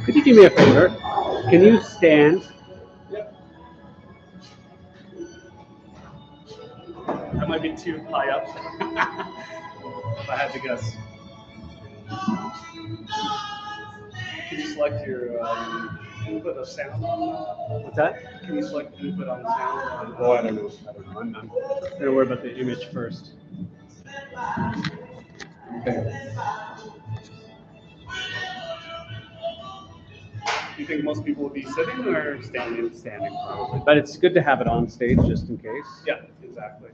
Could you do me a favor? Can you stand? Yep. That might be too high up. If I had to guess. Can you select your input of sound? What's that? Can you select input on sound? Oh, I don't know. I'm gonna worry about the image first. Okay. Do you think most people would be sitting or standing? Standing probably, but it's good to have it on stage just in case. Yeah, exactly.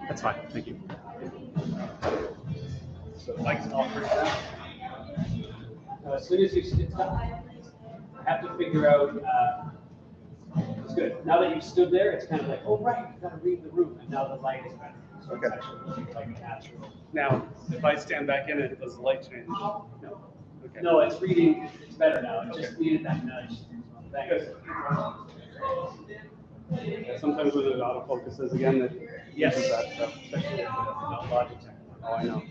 That's fine. Thank you. So the mic's off for that. As soon as you sit up, I have to figure out. It's good. Now that you've stood there, it's kind of like, oh right, you got to read the room, and now the light is better. So it's actually like natural. Now, if I stand back in it, does the light change? No. Okay. No, it's reading. It's better now. It just needed that nudge. Thanks. Yeah, sometimes with it autofocuses again, it uses that stuff. Especially not Logitech. Oh, I know.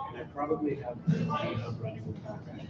And I probably have the of running with background.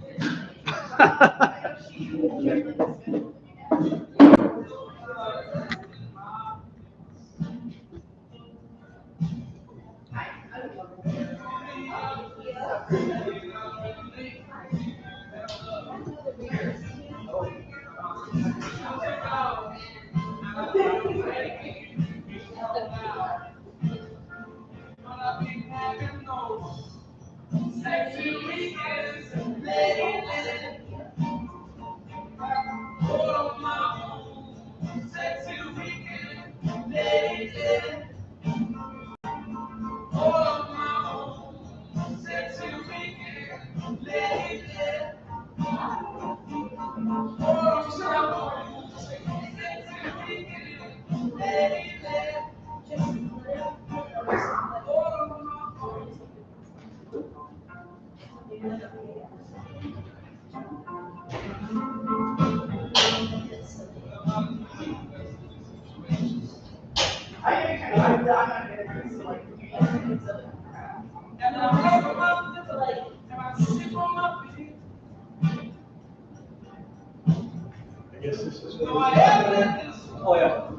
I guess this is Oh yeah.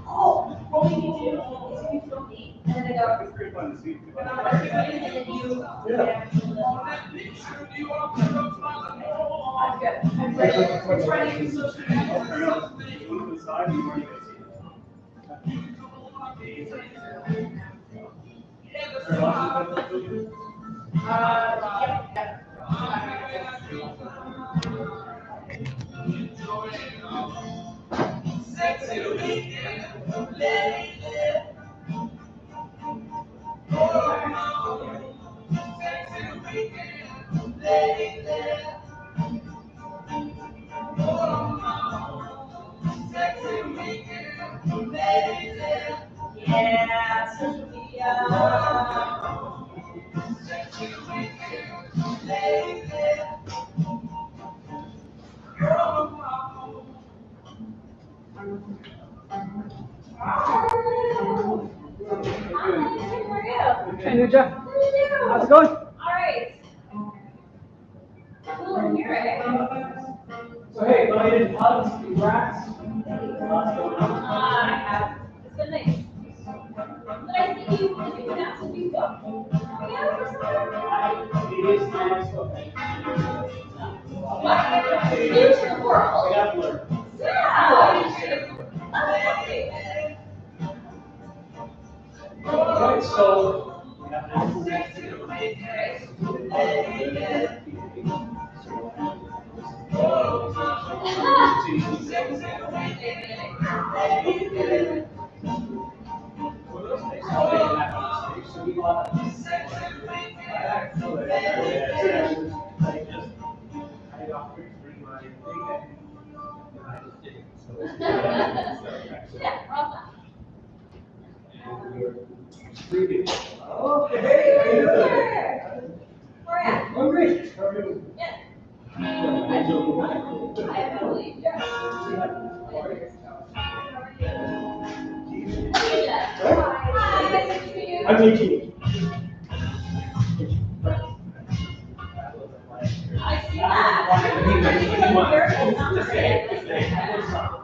Oh, what we can do is we film me, and then I go, It's pretty fun to see. and then you, I'm good. I'm ready. We're trying to do social media. One to the side, you want to Yeah, social media. Hey, Ninja. How's it going? All right. Cool in here, eh? So hey, belated hugs, congrats. I have. It's been nice. But I think you can actually do stuff. It is nice. What? New to the world. I got to learn. Yeah. Alright, so we have Okay. We're at. I'm 18. I see that.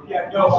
Yeah, no,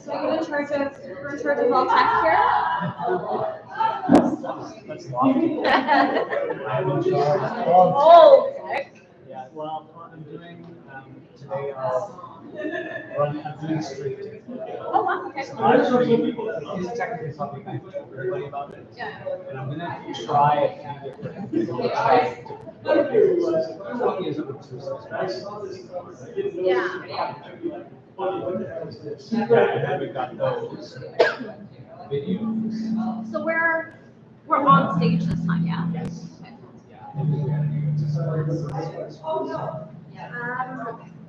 So you're in charge of all tech here? That's lofty. Oh, tech. Yeah, well, what I'm doing today, I'm doing street. Oh, wow, okay. I'm treating people, this is technically something I told everybody about it. Yeah. And I'm gonna try a few different tries to. One is with two suspects. Yeah. And then we've got those videos. So we're on stage this time, yeah? Yes. Okay.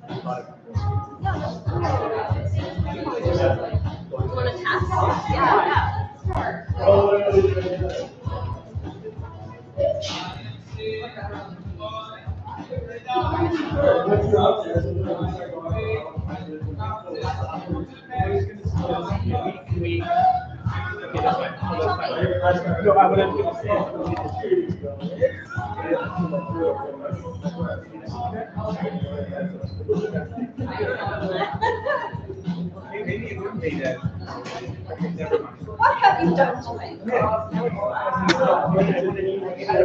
You want to test? No, I would have to Maybe it would be that. Never mind. What have you done to me? I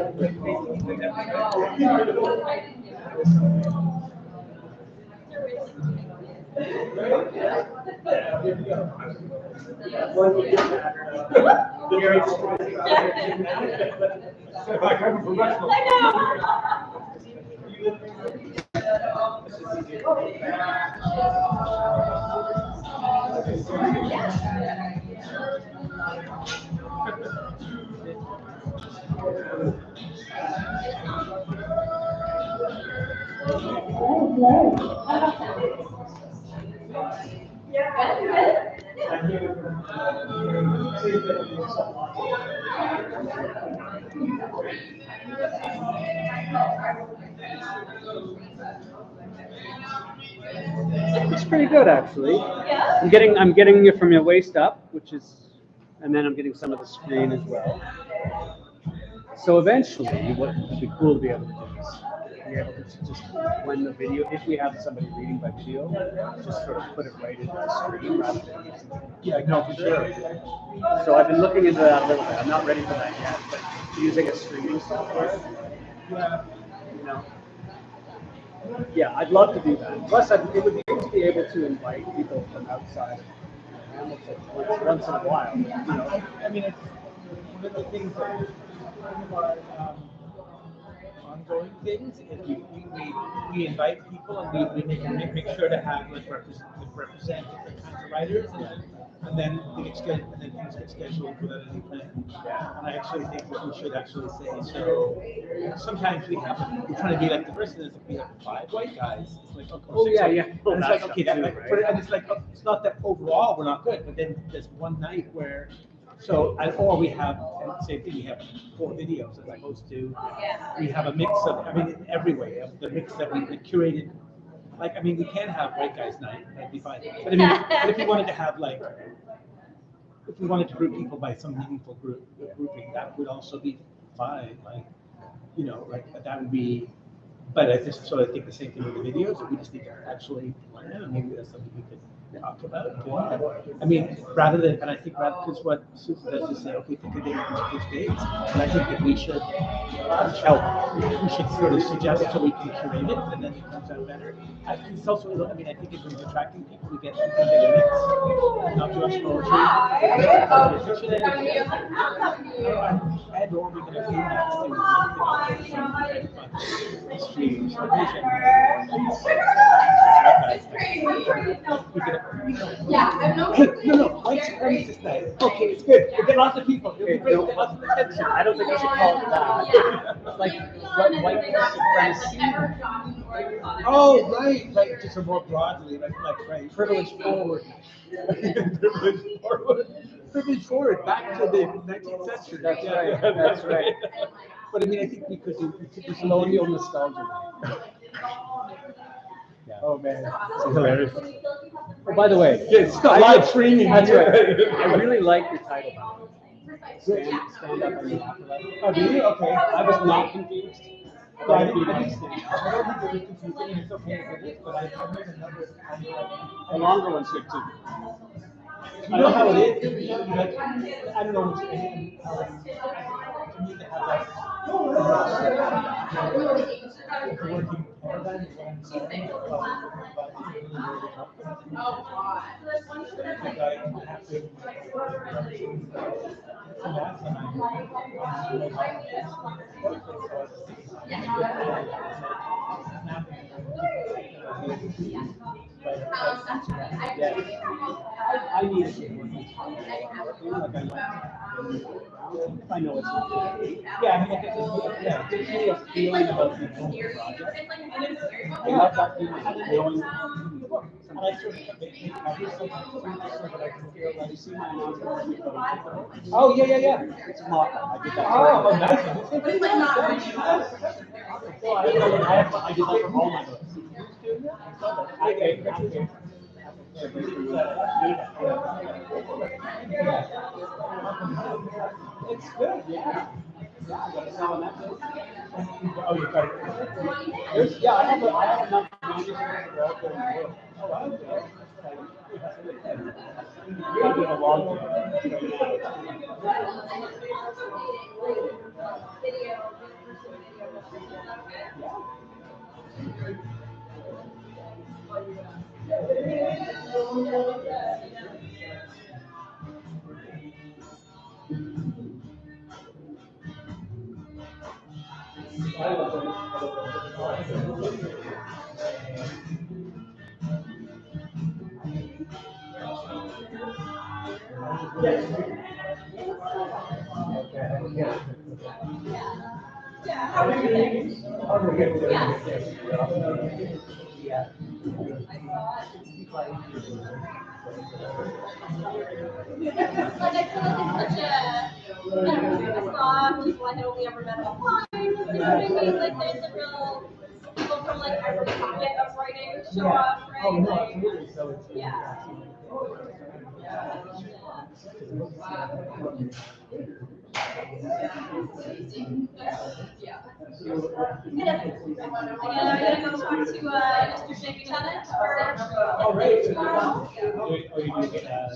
It's pretty good, actually. Yeah? I'm getting you from your waist up, which is, and then I'm getting some of the screen as well. So eventually, what would be cool to be able to do is be able to just, when the video, if we have somebody reading by Geo, just sort of put it right into the screen rather than using it. Yeah, no, for sure. So I've been looking into that a little bit. I'm not ready for that yet, but using a streaming software, Yeah. you know. Yeah, I'd love to do that. Plus, it would be great to be able to invite people from outside Hamilton once in a while. You know, I mean, it's one of the things that one of our ongoing things is we invite people and we make sure to have represent different kinds of writers and then things get scheduled without any plan. And I actually think that we should actually say so. Sometimes we're trying to be like diverse, and it's like we have 5 white guys. It's like yeah. And it's like okay, and it's like it's not that overall we're not good, but then there's one night where. So, or we have, and same thing, we have 4 videos as opposed to, we have a mix of, I mean, in every way, of the mix that we curated. Like, I mean, we can have white guys night, that'd be fine. But I mean, but if we wanted to have like, if we wanted to group people by some meaningful grouping, that would also be fine. Like, you know, like that would be, but I just sort of think the same thing with the videos, that we just need to actually plan, and maybe that's something we could talk about. I mean, rather than, and I think because what Susan does is say, okay, pick a date on these dates, and I think that we should sort of suggest so we can curate it, and then it comes out better. I think it's also, I mean, I think in terms of attracting people, we get a mix, not just poetry. And or we're going to do next streams, no, white supremacist night. Okay, it's good. We'll get lots of people. It'll be great. We'll get lots of attention. I don't think we should call it that. Like white supremacy. Oh, right. Just a more broadly, right. Privilege forward. Privilege forward, back to the 19th century. That's right. That's right. But I mean, I think we could do Colonial nostalgia. Yeah. Oh man, this is hilarious. Oh, by the way, it's not live streaming. That's right. I really like your title. Stand up on the afterlife. Oh, do you? Okay. I was not confused. I don't think it was confusing. It's okay for this, but I made another. The longer one's good too. You know how it is? Like, I don't know which to me to have that working paradigm is what I'm saying. I need to see one. I know it's not. Yeah, I mean, like, yeah, gives me a feeling about the whole project. I love that feeling, knowing. And I sort of every so that I can feel like, you see my announcement. Oh, yeah, yeah, yeah. It's not, I did that. Oh, nice. But it's like not. I did that for all my books. It's good, yeah. Yeah, I got to sell on that too. Oh, you got it. Yeah, I have enough manuscripts to go out there and work. Oh, wow. You're doing a long job Yeah, how are you doing? Like, I feel like it's such a, I don't know, I saw people I had only ever met online, you know what I mean? Like, there's a real, people from like every pocket of writing show up, right? Oh, no, Like, absolutely. So it's. yeah. Yeah. I gotta go talk to Mr. Jake Tennant for Oh, right. tomorrow.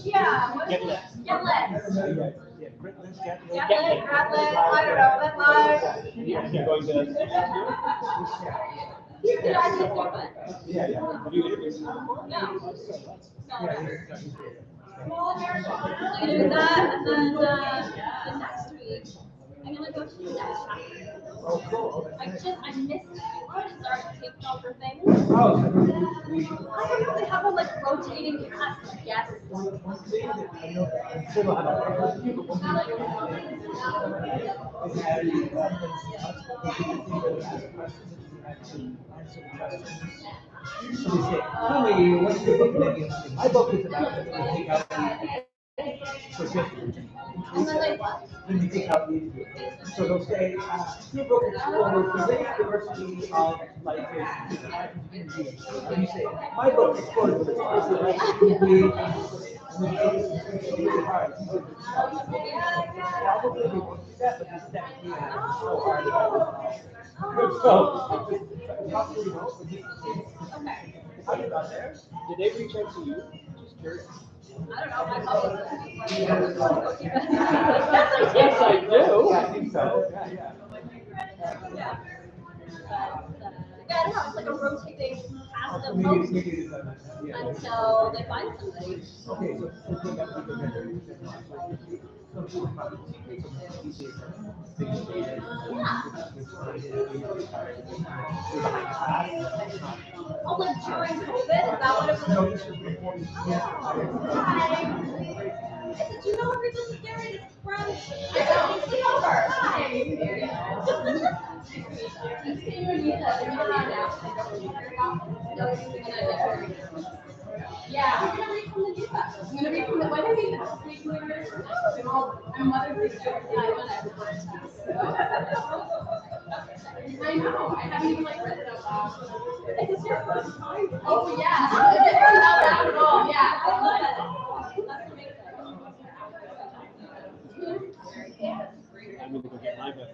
Yeah. Get lit. Get lit. Yeah, Get lit, I don't know, LitLive. You're going to. Did I do it? Yeah. Have you interviewed him before? No. So I'm gonna do that, and then the next week, I'm gonna go to the next chapter. Oh, cool. I missed Sheila to start taping all her things. Oh, I don't know, they have a like rotating cast of guests. one thing that I know, I still don't have a people so they say, tell me, what's your book making? My book is about take out for different. And then they what? Then you take out these. So they'll say, your book explores the rich diversity of life in community. And you say, my book explores the diversity of life in community. And then it's really hard. Probably the one step, but the step is so hard. So, Okay. How did that there? Did they reach out to you? Just curious. I don't know, my publisher. Yes, I do. Yeah, I think so. Yeah, I don't know, it's like a rotating cast of Maybe, folks maybe it's until they find somebody. okay, so think about Oh, like during COVID, is that what it was? Hi. Did you know we're just getting friends? I know. Ainslie Hogarth. Hi. Yeah, I'm gonna read from the new book. I'm gonna read from the when I read I'm Mother's Day. I know. I haven't even like read it out loud. Is this your first time? Oh yeah. Not that at all. Yeah. I love it. That's amazing. I'm going to go get my beverage.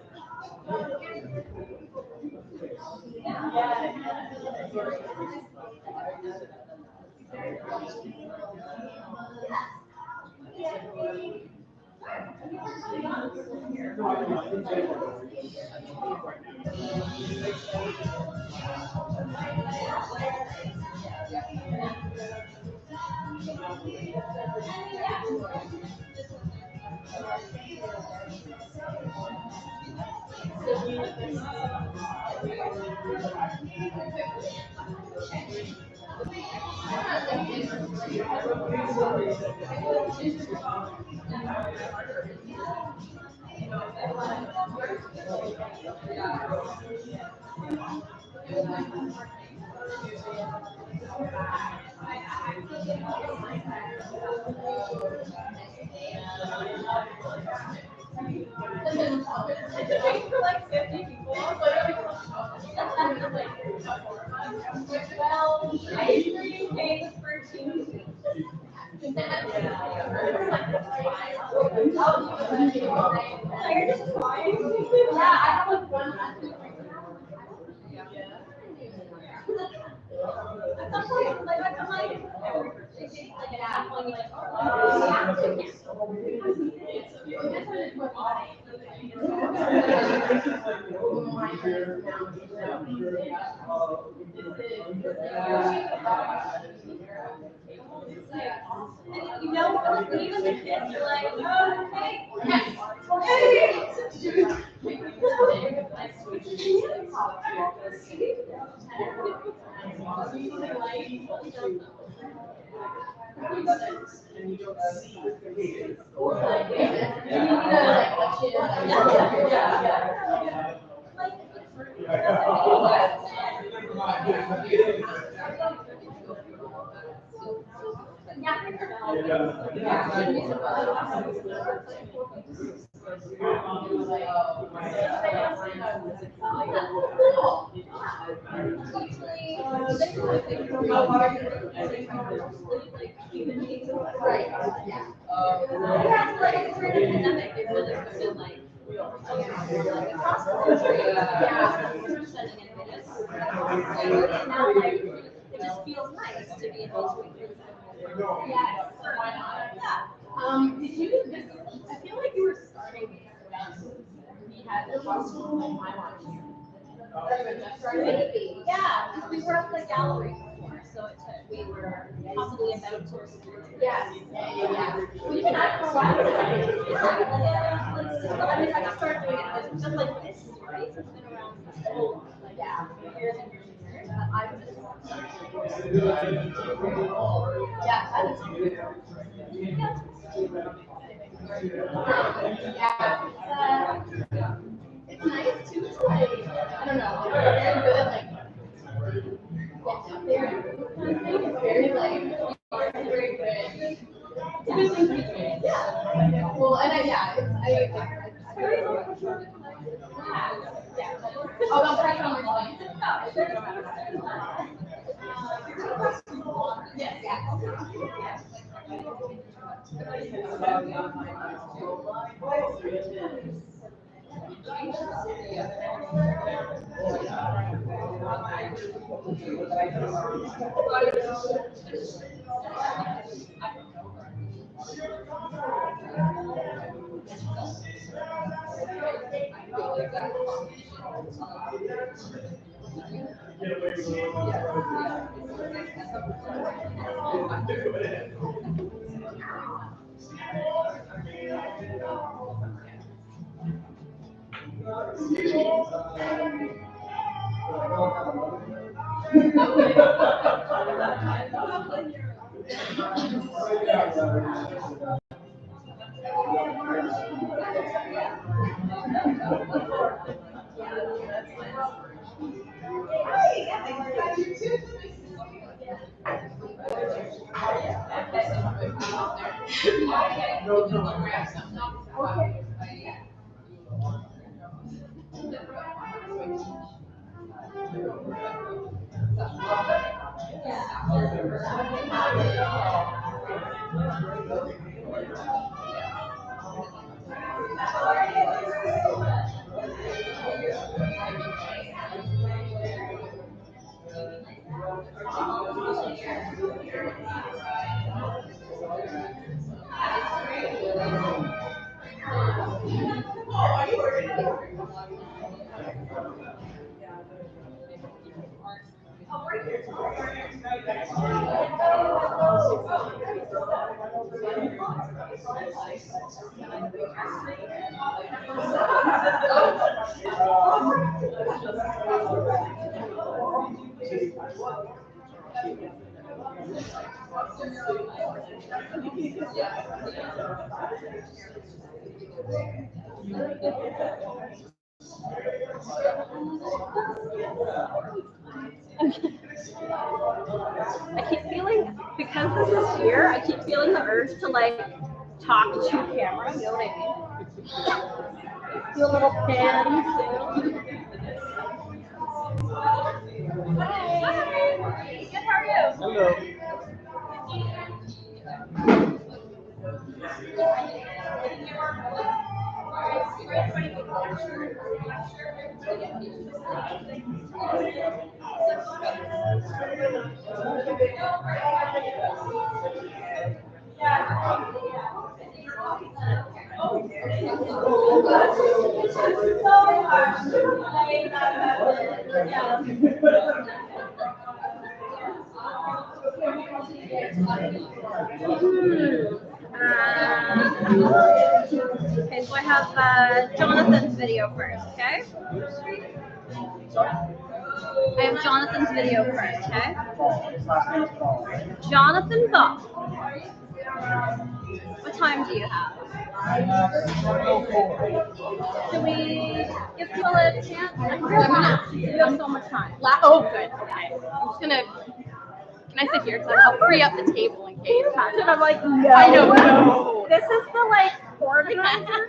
For like 50 people. Well, ice cream cakes for 2. You're just crying. Yeah, I have like one. At some point, like I come like every birthday cake, like at some point, you're like, and you know, like, even the kids are like, oh, hey, it just feels nice to be in those spaces. Yes, why not? Yeah. Did you? I feel like you were starting. We had the maybe. Yeah, because we were at the gallery before, so we were possibly about to. Yes. Yeah. We can act for a while. I mean, I started doing it just like this, right? It's been around for years and years and years. But I'm just. Yeah, that is. It's nice too. It's like, I don't know, like, very good at like it's very like very good. Yeah. Well, and it's very oh, don't press on my line. Yes, yeah. I keep feeling, because this is here, I keep feeling the urge to like talk to camera, you know what I mean? Do a little pan too. Hi. Good, how are you? Hello. Okay, so I have Jonathan's video first, okay? I have Jonathan's video first, okay? Jonathan Ball. What time do you have? Can we give people a chance? You have so much time. Oh, good. Okay. I'm just gonna. Can I sit here? Because I'll free up the table in case. And I'm like, no. I know. No. This is the like organizer.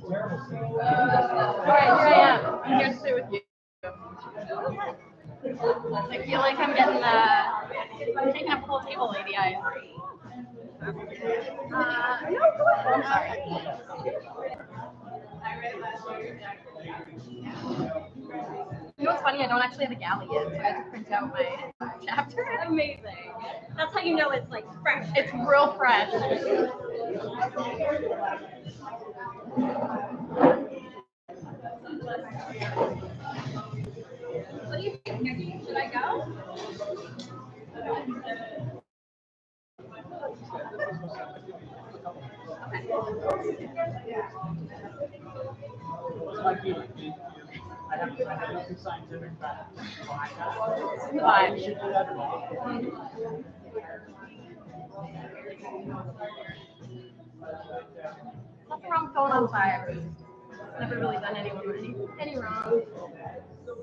Alright, here I am. I'm here to sit with you. I feel like I'm getting I'm taking up the whole table, lady. No, go ahead. I'm sorry. You know what's funny? I don't actually have a galley yet, so I have to print out my chapter. Amazing. That's how you know it's like fresh. It's real fresh. What do you think? Should I go? I have nothing scientific back behind that. Why? You should do that or not. Nothing wrong with going on fire. Never really done anyone any wrong. So,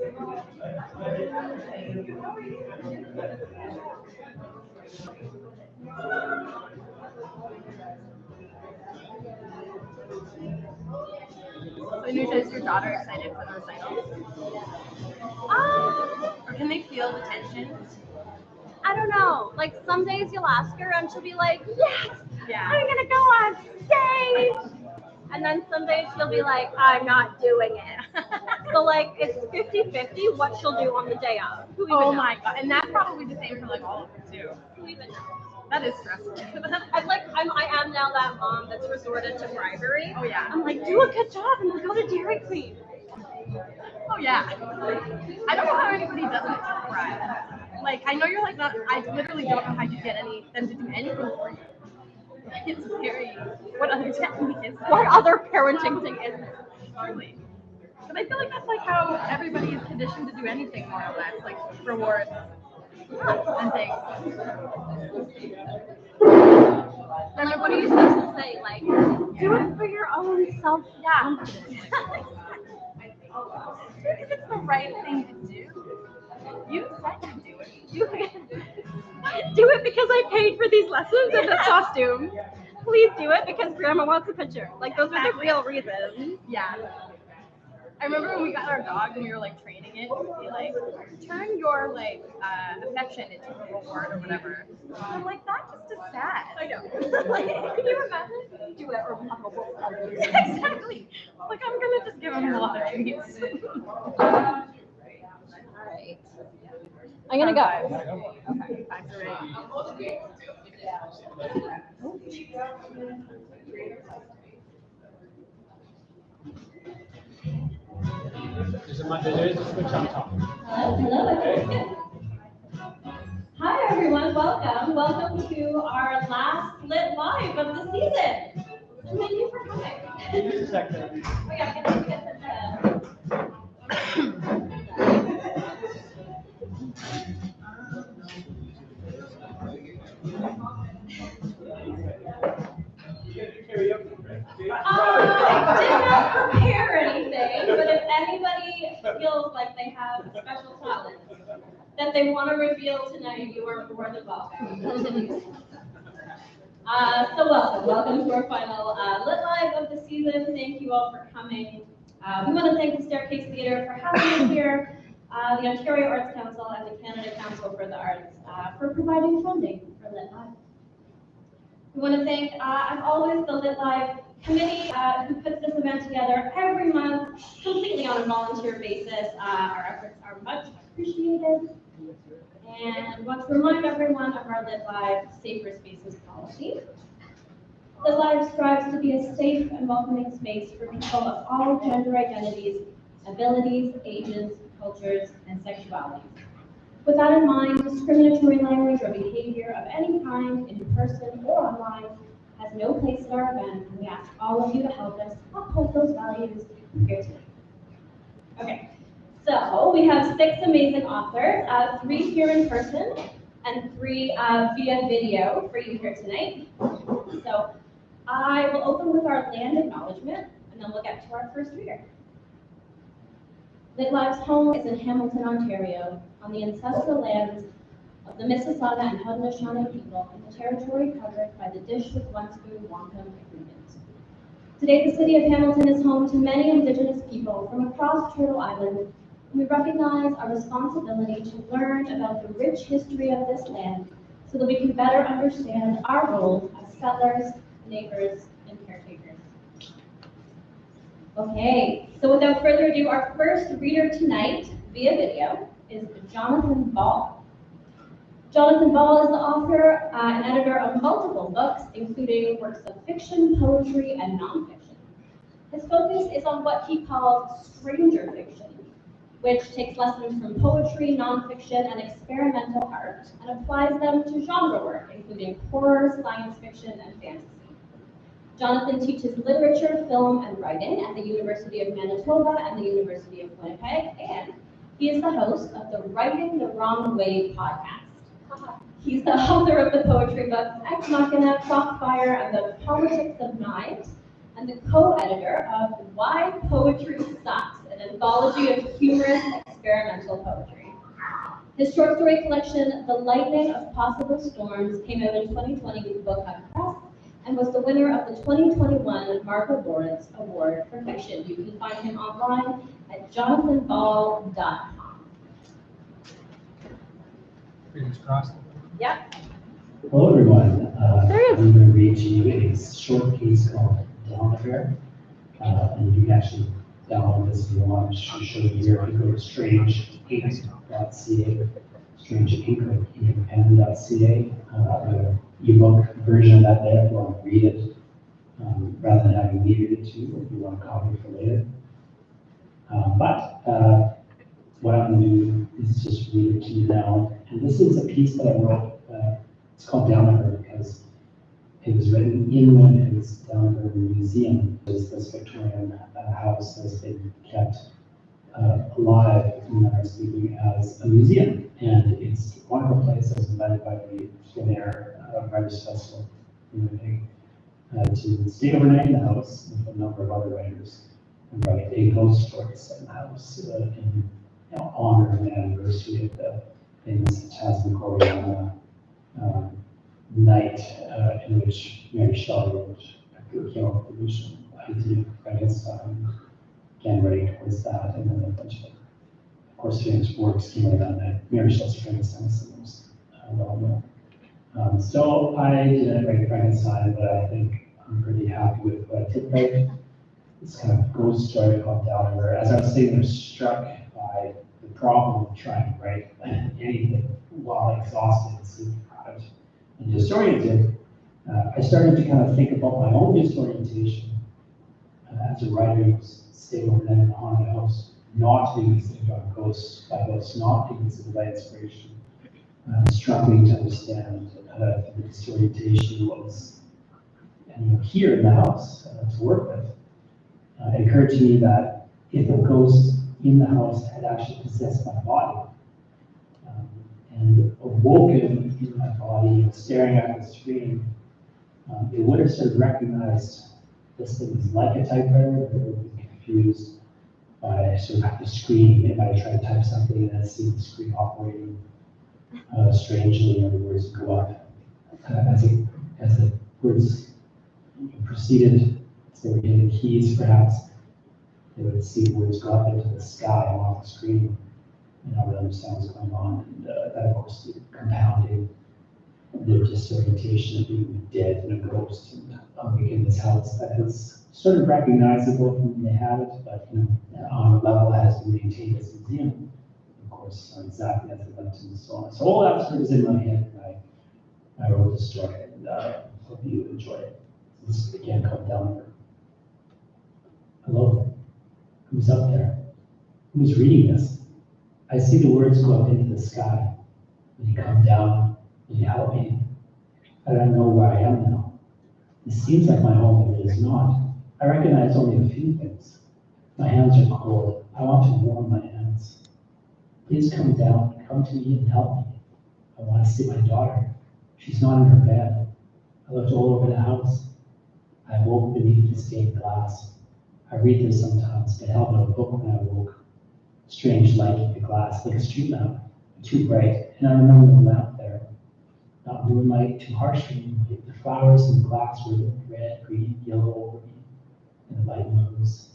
Nusha, is your daughter excited for the recital? Or can they feel the tension? I don't know. Like some days you'll ask her and she'll be like, yes, Yeah. I'm gonna go on stage. And then some days she'll be like, I'm not doing it. So like it's 50-50 what she'll do on the day of. Who even Oh knows? my god. And that's probably the same for like all of them too. Who even knows? That is stressful. I am now that mom that's resorted to bribery. Oh yeah. I'm like, do a good job and we'll go to Dairy Queen. Oh yeah. I don't know how anybody does it. Right. Like I know you're like not. I literally don't know how you get them to do anything for you. It's scary. What other technique is there? What other parenting thing is there? Truly. But I feel like that's like how everybody is conditioned to do anything more or less, like rewards and things. And like, what are you supposed to say? Like, do it for your own self. Yeah. Because it's the right thing to do. You said to do it. Do it because I paid for these lessons and this costume. Please do it because grandma wants a picture. Like, those are the real reasons. Yeah. I remember when we got our dog and we were like training it, we'd be like, turn your like affection into a reward or whatever. And I'm like, that just is sad. I know. Like, can you imagine? Do it or become a wolf. Exactly. Like, I'm gonna just give him a lot of treats. Alright. I'm gonna go. Okay, back to ready. There is a switch on top. Hello. Hi, everyone, welcome. Welcome to our last Lit Live of the season. Thank you for coming. Just a second. Oh yeah, get I did not prepare anything, but if anybody feels like they have a special talent that they want to reveal tonight, you are more than welcome. So welcome to our final Lit Live of the season. Thank you all for coming. We want to thank the Staircase Theatre for having us here, the Ontario Arts Council and the Canada Council for the Arts for providing funding for Lit Live. We want to thank, as always, the Lit Live committee who puts this event together every month, completely on a volunteer basis. Our efforts are much appreciated. And we want to remind everyone of our Lit Live Safer Spaces policy. Lit Live strives to be a safe and welcoming space for people of all gender identities, abilities, ages, cultures, and sexualities. With that in mind, discriminatory language or behavior of any kind, in person or online, has no place at our event, and we ask all of you to help us uphold those values here tonight. Okay, so we have 6 amazing authors, 3 here in person, and 3 via video for you here tonight. So I will open with our land acknowledgement, and then we'll get to our first reader. LitLive's home is in Hamilton, Ontario, on the ancestral lands of the Mississauga and Haudenosaunee people in the territory covered by the Dish with One Spoon Wampum Agreement. Today, the city of Hamilton is home to many Indigenous people from across Turtle Island, and we recognize our responsibility to learn about the rich history of this land so that we can better understand our roles as settlers, neighbors, and caretakers. Okay, so without further ado, our first reader tonight via video is Jonathan Ball. Jonathan Ball is the author and editor of multiple books, including works of fiction, poetry, and nonfiction. His focus is on what he calls stranger fiction, which takes lessons from poetry, nonfiction, and experimental art, and applies them to genre work, including horror, science fiction, and fantasy. Jonathan teaches literature, film, and writing at the University of Manitoba and the University of Winnipeg, and he is the host of the Writing the Wrong Way podcast. He's the author of the poetry books Ex Machina, Clockfire, and the Politics of Knives, and the co-editor of Why Poetry Sucks, an anthology of humorous experimental poetry. His short story collection, The Lightning of Possible Storms, came out in 2020 with Book Hunt Press, and was the winner of the 2021 Margaret Lawrence Award for Fiction. You can find him online at jonathanball.com. Fingers crossed. Yep. Hello, everyone. I'm going to read to you a short piece called Downloader. And you can actually download this if you want. I'll show you here. If you go to strangeink.ca, strangeink.ca, ebook version of that there if you want to read it, rather than having me read it to you if you want a copy for later. What I'm going to do is just read it to you now. And this is a piece that I wrote. It's called Downloader because it was written in Winnipeg's Downloader Museum. It's this Victorian house that's been kept alive, in our speaking, as a museum. And it's a wonderful place. I was invited by the Plein Air Writers Festival in Winnipeg to stay overnight in the house with a number of other writers and write a ghost story set in the house in honor of the anniversary of the famous Tasmanian night in which Mary Shelley wrote Urquhart, idea Frankenstein, again writing towards that, and then a bunch of course, famous works came out of that night. Mary Shelley's Frankenstein is the most well known. So I didn't write Frankenstein, but I think I'm pretty happy with what I did write. This kind of ghost story called Downriver. As I was sitting there struck by the problem of trying to write anything while exhausted and sleep-deprived and disoriented, I started to kind of think about my own disorientation as a writer who's staying overnight in a haunted house, not being considered on ghosts by ghosts, not being considered by inspiration, struggling to understand the disorientation was, and here in the house to work with. It occurred to me that if a ghost in the house had actually possessed my body and awoken in my body, staring at the screen, it would have sort of recognized this thing was like a typewriter, but it would be confused by sort of the screen. If I try to type something and I see the screen operating strangely, and the words go up as the words proceeded. As they were hitting keys, perhaps they would see words go up into the sky and off the screen, and I would understand what's going on. And that, of course, compounding the disorientation of being dead and a ghost and awake in this house that is sort of recognizable from when they have it, but on a level has been maintained as a museum. Of course, exactly as it went and so on. So all that sort of was in my head, and I wrote the story, and hope you enjoy it. This is again called Down. Hello, who's up there? Who's reading this? I see the words go up into the sky. Will you come down? Will you help me? I don't know where I am now. It seems like my home, but it is not. I recognize only a few things. My hands are cold. I want to warm my hands. Please come down, come to me and help me. I want to see my daughter. She's not in her bed. I looked all over the house. I woke beneath the stained glass. I read there sometimes, but held no book when I woke. Strange light in the glass, like a street lamp, too bright, and I remember the lamp there. Not moonlight, too harsh moonlight. The flowers in the glass were red, green, yellow over me, and the light moves.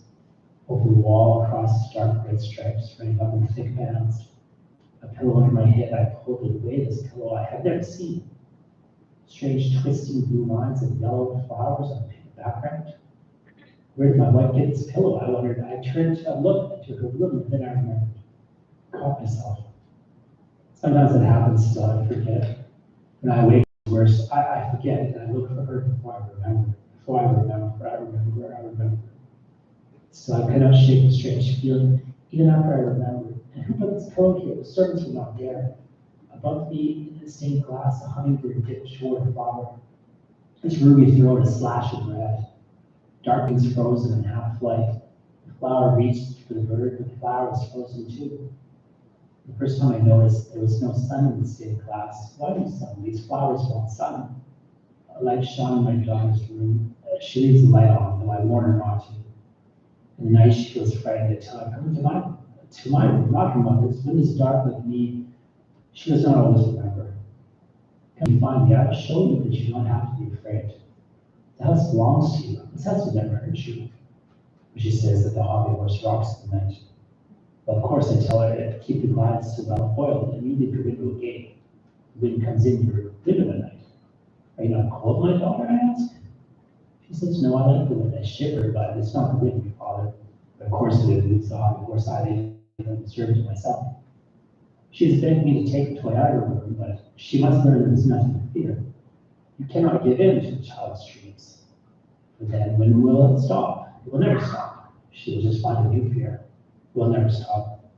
Over the wall, across dark red stripes, running up in thick bands. A pillow under my head, I pulled away this pillow I had never seen. Strange twisting blue lines of yellow flowers on a pink background. Where did my wife get this pillow? I wondered. I turned to look to her room, and then I remembered. Caught myself. Sometimes it happens still, I forget. When I wake, it's worse. I forget, and I look for her before I remember. I remember. So I could not shake the strange feeling, even after I remembered. And who put this pillow here? The servants were not there. Above me, in the stained glass, a hummingbird dipped toward a flower. Its ruby throat a slash of red. Darkness frozen in half flight. The flower reached for the bird, but the flower was frozen too. The first time I noticed there was no sun in the stained glass. Why no sun? These flowers want sun. A light shone in my daughter's room. She leaves the light on, though I warn her not to. In the night, she feels frightened until I come to my room, not her mother's. When it's dark like me, she does not always remember. Come you find me, I will show you that you don't have to be afraid. The house belongs to you. This house will never hurt you. But she says that the hobby horse rocks in the night. Well, of course, I tell her to keep the blinds so well oiled and you leave your window agape. The wind comes in your window at night. Are you not cold, my daughter? I ask. She says, no, I like the wind. I shiver, but it's not the wind, father. But of course, the wind moves the hobby horse. I didn't observe it myself. She has begged me to take the toy out of her room, but she must learn there is nothing to fear. You cannot give in to a child's dreams. But then when will it stop? It will never stop. She will just find a new fear. It will never stop.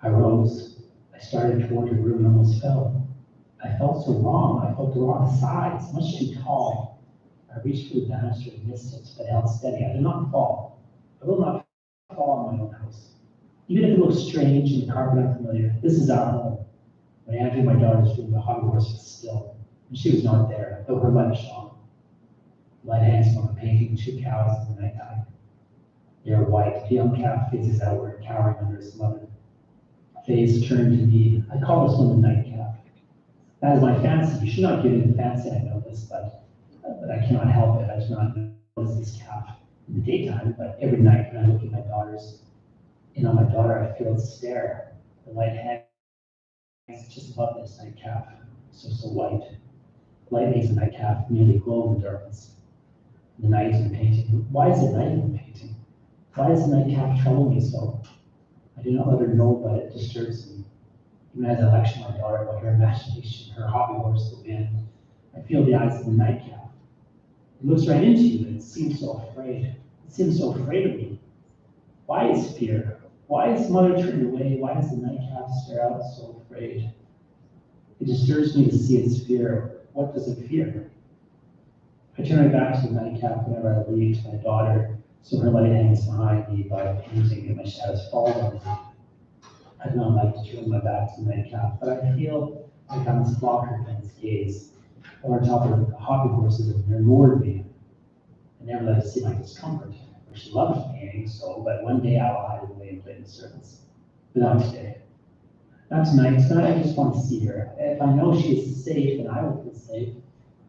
I rose. I started toward her room and almost fell. I felt so wrong. I felt the wrong size, much too tall. I reached for the banister and missed it, but held steady. I did not fall. I will not fall in my own house. Even if it looks strange and the carpet unfamiliar, this is our home. When I entered my daughter's room, the hobby horse was still, and she was not there, though her light shone. The light hangs from a painting, 2 cows in the nighttime. They are white. The young calf faces outward, cowering under his mother. Face turned to me. I call this one the night calf. That is my fancy. You should not give in to fancy, I know this, but I cannot help it. I do not notice this calf in the daytime, but every night when I look at my daughter's, on my daughter, I feel it stare. The light hangs just above this night calf, so white. Light makes the night calf nearly glow in the darkness. The night in the painting. Why is it night in the painting? Why does the night calf trouble me so? I do not let her know, but it disturbs me. Even as I lecture my daughter about her imagination, her hobby horse, the wind, I feel the eyes of the night calf. It looks right into you, and it seems so afraid. It seems so afraid of me. Why is fear? Why is mother turned away? Why does the night calf stare out so afraid? It disturbs me to see its fear. What does it fear? I turn my back to the nightcap whenever I leave to my daughter, so her light hangs behind me by a painting and my shadows fall on me. I do not like to turn my back to the nightcap, but I feel like I must block her from its gaze. Over top of the hobby horses have ignored me. I never let her see my discomfort. She loves painting, but one day I will hide away and play in the servants. But not today. Not tonight. Tonight I just want to see her. If I know she is safe, then I will feel safe.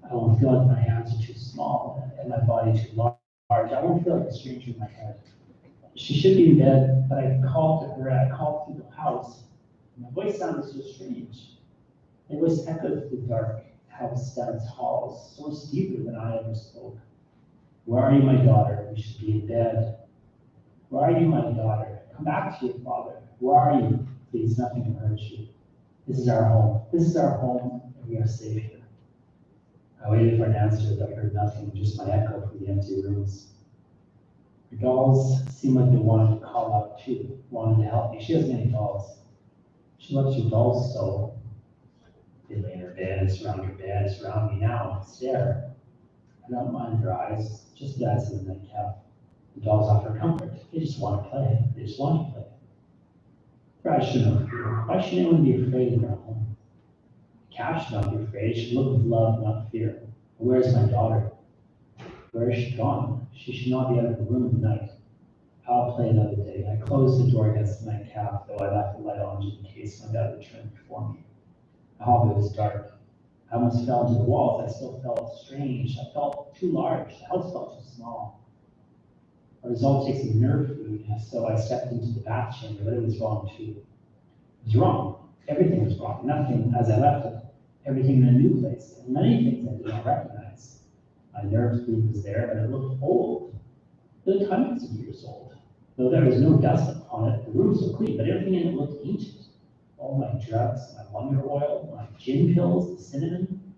I won't feel like my hands are too small and my body too large. I won't feel like a stranger in my head. She should be in bed, but I called to her. I called through the house. My voice sounded so strange. It was echoed through the dark house down its halls, so much deeper than I ever spoke. Where are you, my daughter? You should be in bed. Where are you, my daughter? Come back to your father. Where are you? Please, nothing can hurt you. This is our home. This is our home, and we are safe here. I waited for an answer, but I heard nothing, just my echo from the empty rooms. Her dolls seemed like they wanted to call out too, wanted to help me. She has many dolls. She loves her dolls so. They lay in her bed, surround her bed, surround me now, stare. I don't mind her eyes, just as in the nightcap. The dolls offer comfort. They just want to play. They just want to play. I shouldn't have fear. Why should anyone be afraid in their home? The cat should not be afraid. It should look with love, not fear. But where is my daughter? Where is she gone? She should not be out of the room at night. I'll play another day. I closed the door against the nightcap, though I left the light on just in case my dad returned before me. The hallway was dark. I almost fell into the walls. I still felt strange. I felt too large. The house felt too small. A result takes a nerve food, so I stepped into the bath chamber, but it was wrong too. It was wrong. Everything was wrong. Nothing as I left it. Everything in a new place, and many things I did not recognize. My nerve food was there, but it looked old. It looked hundreds of years old. Though there was no dust upon it, the room was so clean, but everything in it looked ancient. All my drugs, my wonder oil, my gin pills, the cinnamon,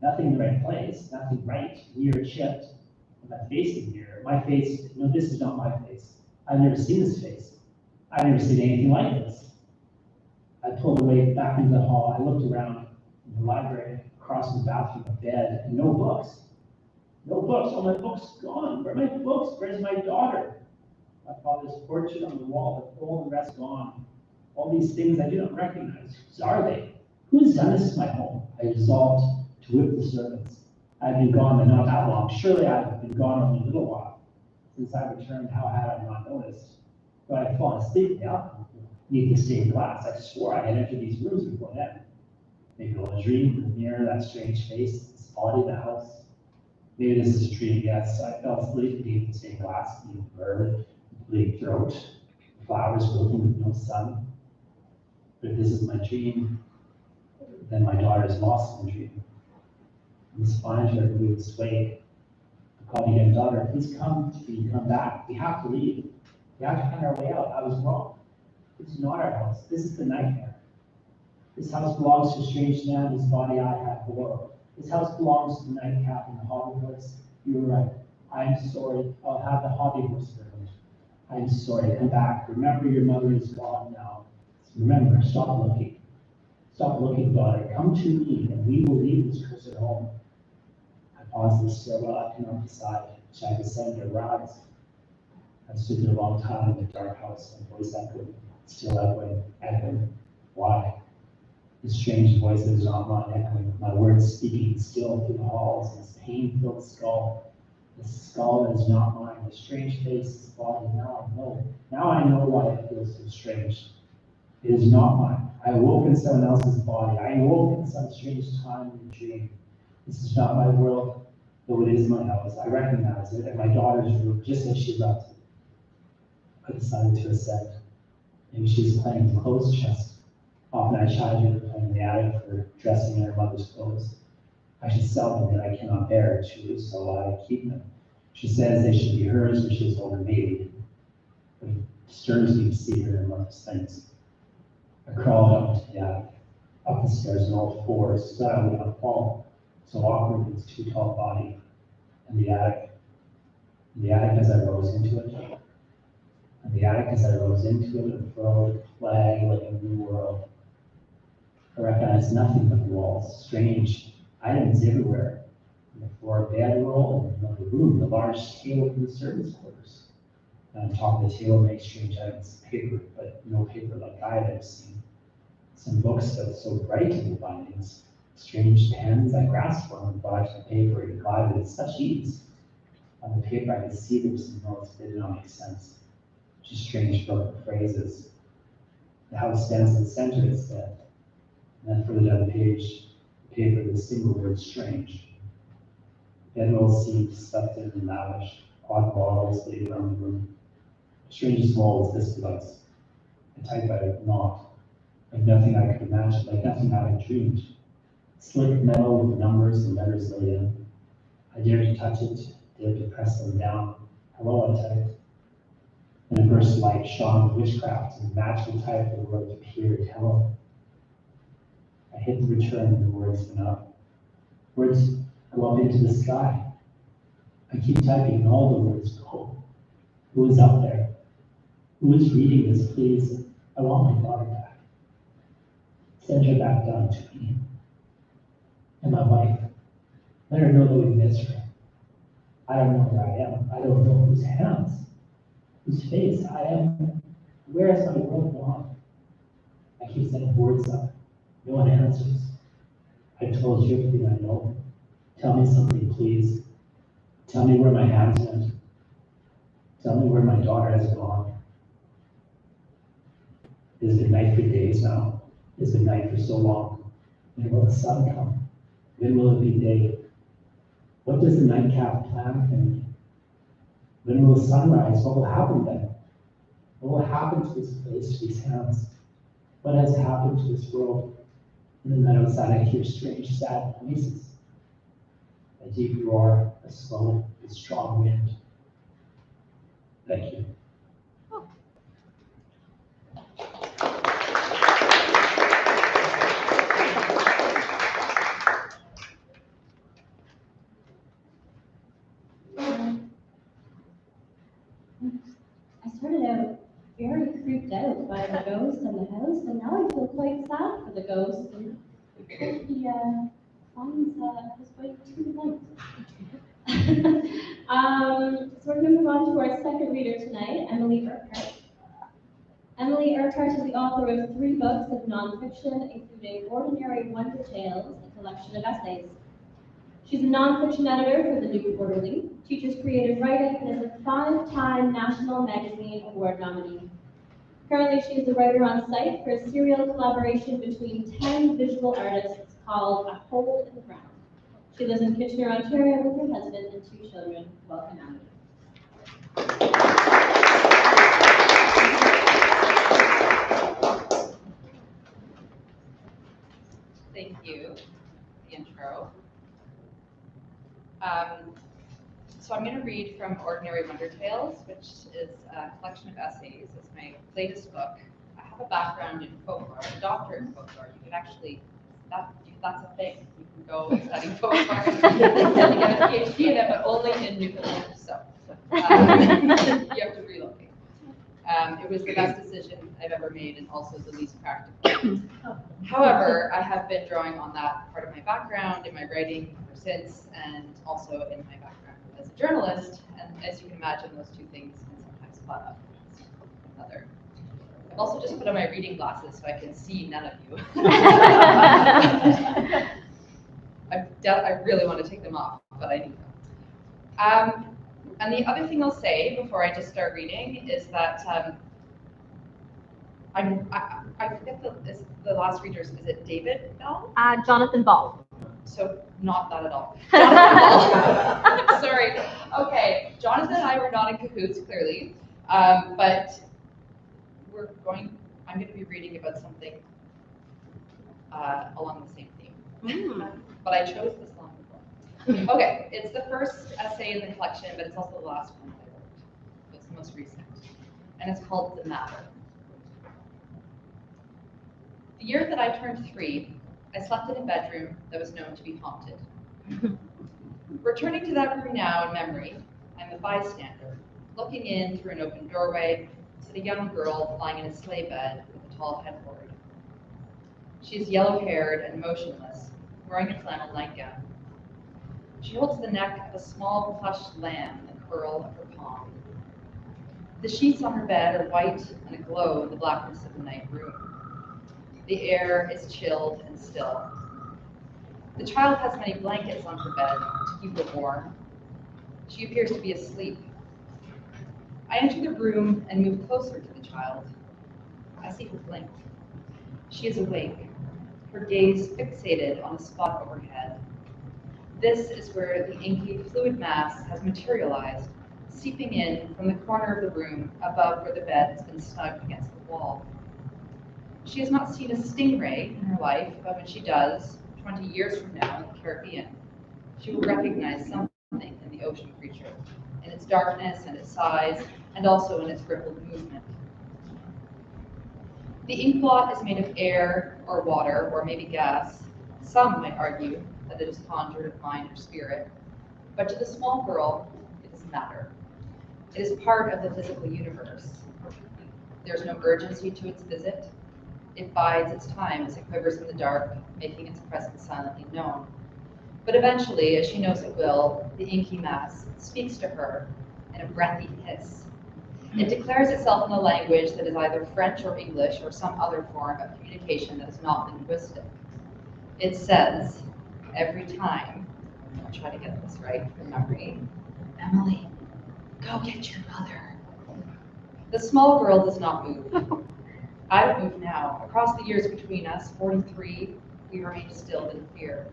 nothing in the right place, nothing right, mirror chipped. And my face in the mirror, my face, no, this is not my face. I've never seen this face. I've never seen anything like this. I pulled away back into the hall. I looked around in the library, across the bathroom, a bed, and no books. No books. All my books gone. Where are my books? Where's my daughter? My father's portrait on the wall, but all the rest gone. All these things I do not recognize. Whose are they? Who has done this to my home? I resolved to whip the servants. I had been gone, but not that long. Surely I had been gone only a little while. Since I returned, how had I not noticed? But I had fallen asleep beneath the stained glass. I swore I had entered these rooms before then. Maybe it was a dream, the mirror, that strange face, this body, the house. Maybe this is a dream, yes. I fell asleep beneath the stained glass, beneath the bird, the bleeding throat, the flowers wilting with no sun. But if this is my dream, then my daughter is lost in the dream. I must find her and move this way. I called again, daughter, please come back. We have to leave. We have to find our way out. I was wrong. This is not our house. This is the nightmare. This house belongs to a strange man whose body I had bore. This house belongs to the nightcap and the hobby horse. You were right. I am sorry. I'll have the hobby horse servant. I am sorry. Come back. Remember, your mother is gone now. Remember, stop looking. Stop looking, daughter. Come to me, and we will leave this cursed home. I paused in the stairwell. I could not decide. Should I descend or rise? I stood there a long time in the dark house, and voice echoed, still echoing. Why? The strange voice is not mine echoing, my words speaking still through the halls, this pain-filled skull. This skull that is not mine, the strange face, this body. Now I know. Now I know why it feels so strange. It is not mine. I awoke in someone else's body. I awoke in some strange time in a dream. This is not my world, though it is my house. I recognize it, and my daughter's room, just as she left it. I decided to ascend. Maybe she's playing clothes chest. Often I chide her playing in the attic for dressing in her mother's clothes. I should sell them, but I cannot bear it, so I keep them. She says they should be hers, but she has told her maybe. But it disturbs me to see her in mother's things. I crawled up to the attic, up the stairs on all fours, so that I would not fall. So awkward with its too tall body. And the attic as I rose into it. And the attic as I rose into it, unfurled, flag like a new world. I recognized nothing but the walls, strange items everywhere. On the floor, bedroll, and in another room, the large table in the servants' quarters. And on top of the table, many strange items, paper, but no paper like I had ever seen. Some books that were so bright in the bindings, strange pens I grasped one and brought to the paper and glided with such ease. On the paper, I could see there were some notes that did not make sense, just strange broken phrases. The house stands in the center, it said. And then further down the page, the paper, the single word strange. Bedrolls seemed stuffed in and lavish, odd bottles laid around the room. The strangest wall was this device, a typewriter not, like nothing I could imagine, like nothing I had dreamed. Slick metal with numbers and letters laid in. I dared to touch it, dared to press them down. Hello, I typed. And a burst of light shone with witchcraft and magical type of the word appeared, hello. I hit the return and the words went up. Words go up into the sky. I keep typing and all the words go. Who is up there? Who is reading this, please? I want my daughter back. Send her back down to me. And my wife. Let her know that we miss her. I don't know where I am. I don't know whose hands, whose face I am. Where is my world gone? I keep sending words up. No one answers. I told you everything I know. Tell me something, please. Tell me where my hands went. Tell me where my daughter has gone. It has been night for days now. It has been night for so long. When will the sun come? When will it be day? What does the nightcap plan for me? When will the sun rise? What will happen then? What will happen to this place, to these hands? What has happened to this world? In the night outside, I hear strange, sad noises. A deep roar, a slow and strong wind. Thank you. I started out very creeped out by the ghost in the house, and now I feel quite sad for the ghost. And he finds I was way too late. So we're going to move on to our second reader tonight, Emily Urquhart. Emily Urquhart is the author of 3 books of nonfiction, including Ordinary Wonder Tales, a collection of essays. She's a nonfiction editor for the New Quarterly, teaches creative writing, and is a 5-time National Magazine Award nominee. Currently, she is a writer on site for a serial collaboration between 10 visual artists called A Hole in the Ground. She lives in Kitchener, Ontario with her husband and 2 children. Welcome, Emily. Thank you for the intro. So I'm going to read from Ordinary Wonder Tales, which is a collection of essays. It's my latest book. I have a background in folklore. I'm a doctor in folklore. You can actually, that's a thing. You can go and study folklore and get a PhD in it, but only in Newfoundland. So you have to relocate. It was the best decision I've ever made and also the least practical. However, I have been drawing on that part of my background in my writing ever since, and also in my background as a journalist. And as you can imagine, those 2 things can sometimes butt up against one another. I've also just put on my reading glasses so I can see none of you. I really want to take them off, but I need them. And the other thing I'll say before I just start reading is that I forget the last readers. Is it David Bell? Jonathan Ball. So not that at all. Jonathan Ball. Sorry. Okay, Jonathan and I were not in cahoots, clearly, but I'm going to be reading about something along the same theme. But I chose this long before. Okay, it's the first essay in the collection, but it's also the last one I wrote. So it's the most recent. And it's called The Matter. The year that I turned 3, I slept in a bedroom that was known to be haunted. Returning to that room now in memory, I'm a bystander, looking in through an open doorway at a young girl lying in a sleigh bed with a tall headboard. She is yellow-haired and motionless, wearing a flannel nightgown. She holds the neck of a small plush lamb in the curl of her palm. The sheets on her bed are white and aglow in the blackness of the night room. The air is chilled and still. The child has many blankets on her bed to keep her warm. She appears to be asleep. I enter the room and move closer to the child. I see her blink. She is awake, her gaze fixated on a spot overhead. This is where the inky fluid mass has materialized, seeping in from the corner of the room above where the bed has been snugged against the wall. She has not seen a stingray in her life, but when she does, 20 years from now in the Caribbean, she will recognize something in the ocean creature, in its darkness and its size, and also in its rippled movement. The ink blot is made of air or water or maybe gas. Some might argue that it is conjured of mind or spirit, but to the small girl, it is matter. It is part of the physical universe. There's no urgency to its visit. It bides its time as it quivers in the dark, making its presence silently known. But eventually, as she knows it will, the inky mass speaks to her in a breathy hiss. It declares itself in a language that is either French or English or some other form of communication that is not linguistic. It says, every time, I'll try to get this right from memory, Emily, go get your mother. The small girl does not move. I don't move now. Across the years between us, 43, we remain stilled in fear.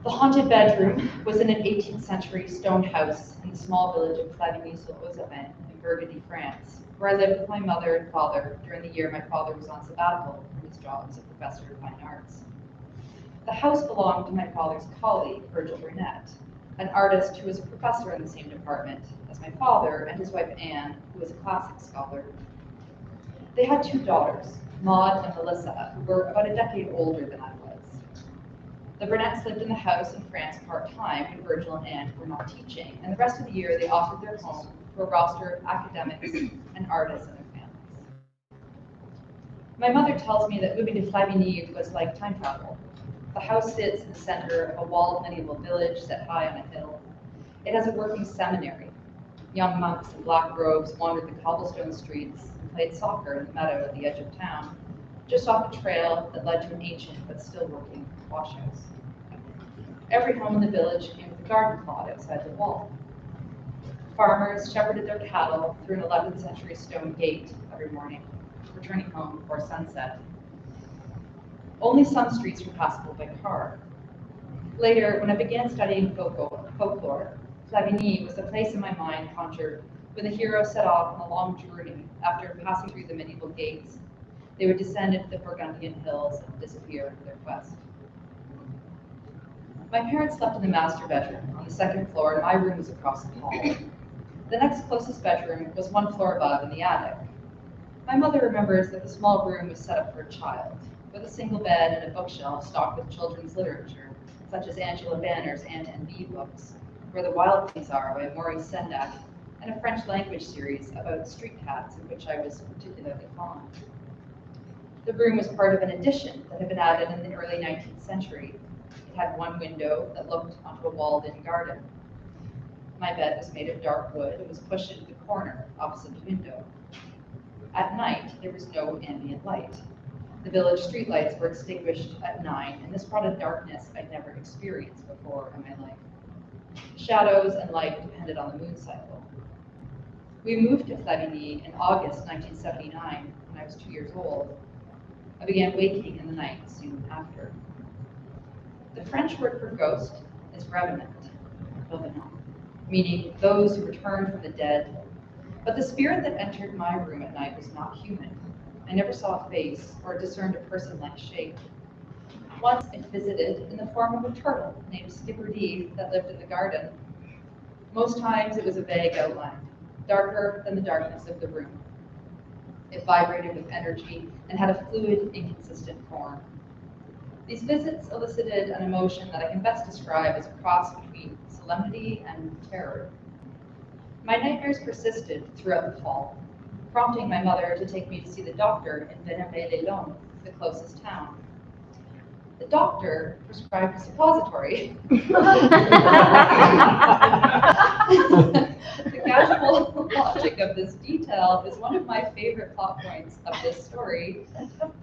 The haunted bedroom was in an 18th century stone house in the small village of Clavigny-sur-Ozavin in Burgundy, France, where I lived with my mother and father during the year my father was on sabbatical from his job as a professor of fine arts. The house belonged to my father's colleague, Virgil Burnett, an artist who was a professor in the same department as my father and his wife Anne, who was a classics scholar. They had 2 daughters, Maud and Melissa, who were about a decade older than I was. The Burnetts lived in the house in France part-time when Virgil and Anne were not teaching, and the rest of the year they offered their home to a roster of academics and artists and their families. My mother tells me that moving to Flavigny was like time travel. The house sits in the center of a walled medieval village set high on a hill. It has a working seminary. Young monks in black robes wandered the cobblestone streets and played soccer in the meadow at the edge of town, just off a trail that led to an ancient but still working wash house. Every home in the village came with a garden plot outside the wall. Farmers shepherded their cattle through an 11th century stone gate every morning, returning home before sunset. Only some streets were passable by car. Later, when I began studying folklore, Flavigny was the place in my mind conjured when the hero set off on a long journey after passing through the medieval gates. They would descend into the Burgundian hills and disappear into their quest. My parents slept in the master bedroom on the 2nd floor, and my room was across the hall. The next closest bedroom was 1 floor above in the attic. My mother remembers that the small room was set up for a child, with a single bed and a bookshelf stocked with children's literature, such as Angela Banner's Ant and Bee books, Where the Wild Things Are by Maurice Sendak, and a French language series about street cats in which I was particularly fond. The room was part of an addition that had been added in the early 19th century. It had 1 window that looked onto a walled-in garden. My bed was made of dark wood and was pushed into the corner opposite the window. At night, there was no ambient light. The village streetlights were extinguished at 9, and this brought a darkness I'd never experienced before in my life. Shadows and light depended on the moon cycle. We moved to Flavigny in August 1979 when I was 2 years old. I began waking in the night soon after. The French word for ghost is revenant, meaning those who return from the dead. But the spirit that entered my room at night was not human. I never saw a face or discerned a person-like shape. Once it visited in the form of a turtle named Skipperdy that lived in the garden. Most times it was a vague outline, darker than the darkness of the room. It vibrated with energy and had a fluid, inconsistent form. These visits elicited an emotion that I can best describe as a cross between solemnity and terror. My nightmares persisted throughout the fall, prompting my mother to take me to see the doctor in Venay-les-Lombes, the closest town. The doctor prescribed a suppository. The casual logic of this detail is one of my favorite plot points of this story.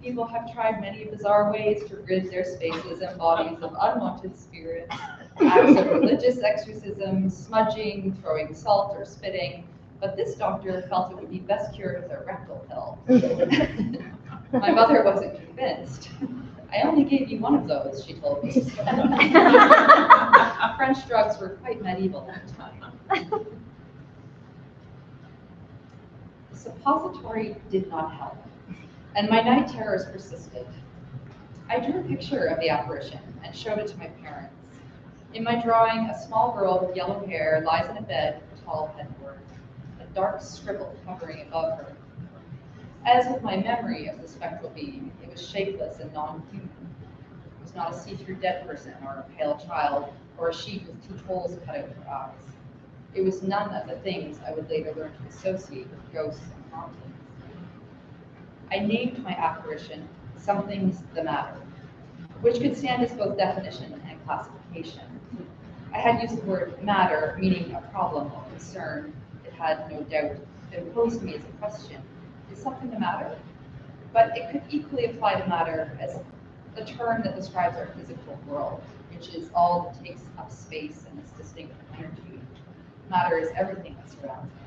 People have tried many bizarre ways to rid their spaces and bodies of unwanted spirits, acts of religious exorcism, smudging, throwing salt, or spitting, but this doctor felt it would be best cured with a rectal pill. My mother wasn't convinced. I only gave you one of those, she told me. French drugs were quite medieval at the time. The suppository did not help, and my night terrors persisted. I drew a picture of the apparition and showed it to my parents. In my drawing, a small girl with yellow hair lies in a bed with a tall headboard, a dark scribble hovering above her. As with my memory of the spectral being, it was shapeless and non-human. It was not a see-through dead person or a pale child or a sheet with 2 holes cut out for eyes. It was none of the things I would later learn to associate with ghosts and hauntings. I named my apparition Something's the Matter, which could stand as both definition and classification. I had used the word matter, meaning a problem or concern. It had, no doubt, been posed to me as a question. Is something the matter? But it could equally apply to matter as the term that describes our physical world, which is all that takes up space and is distinct from energy. Matter is everything that surrounds us.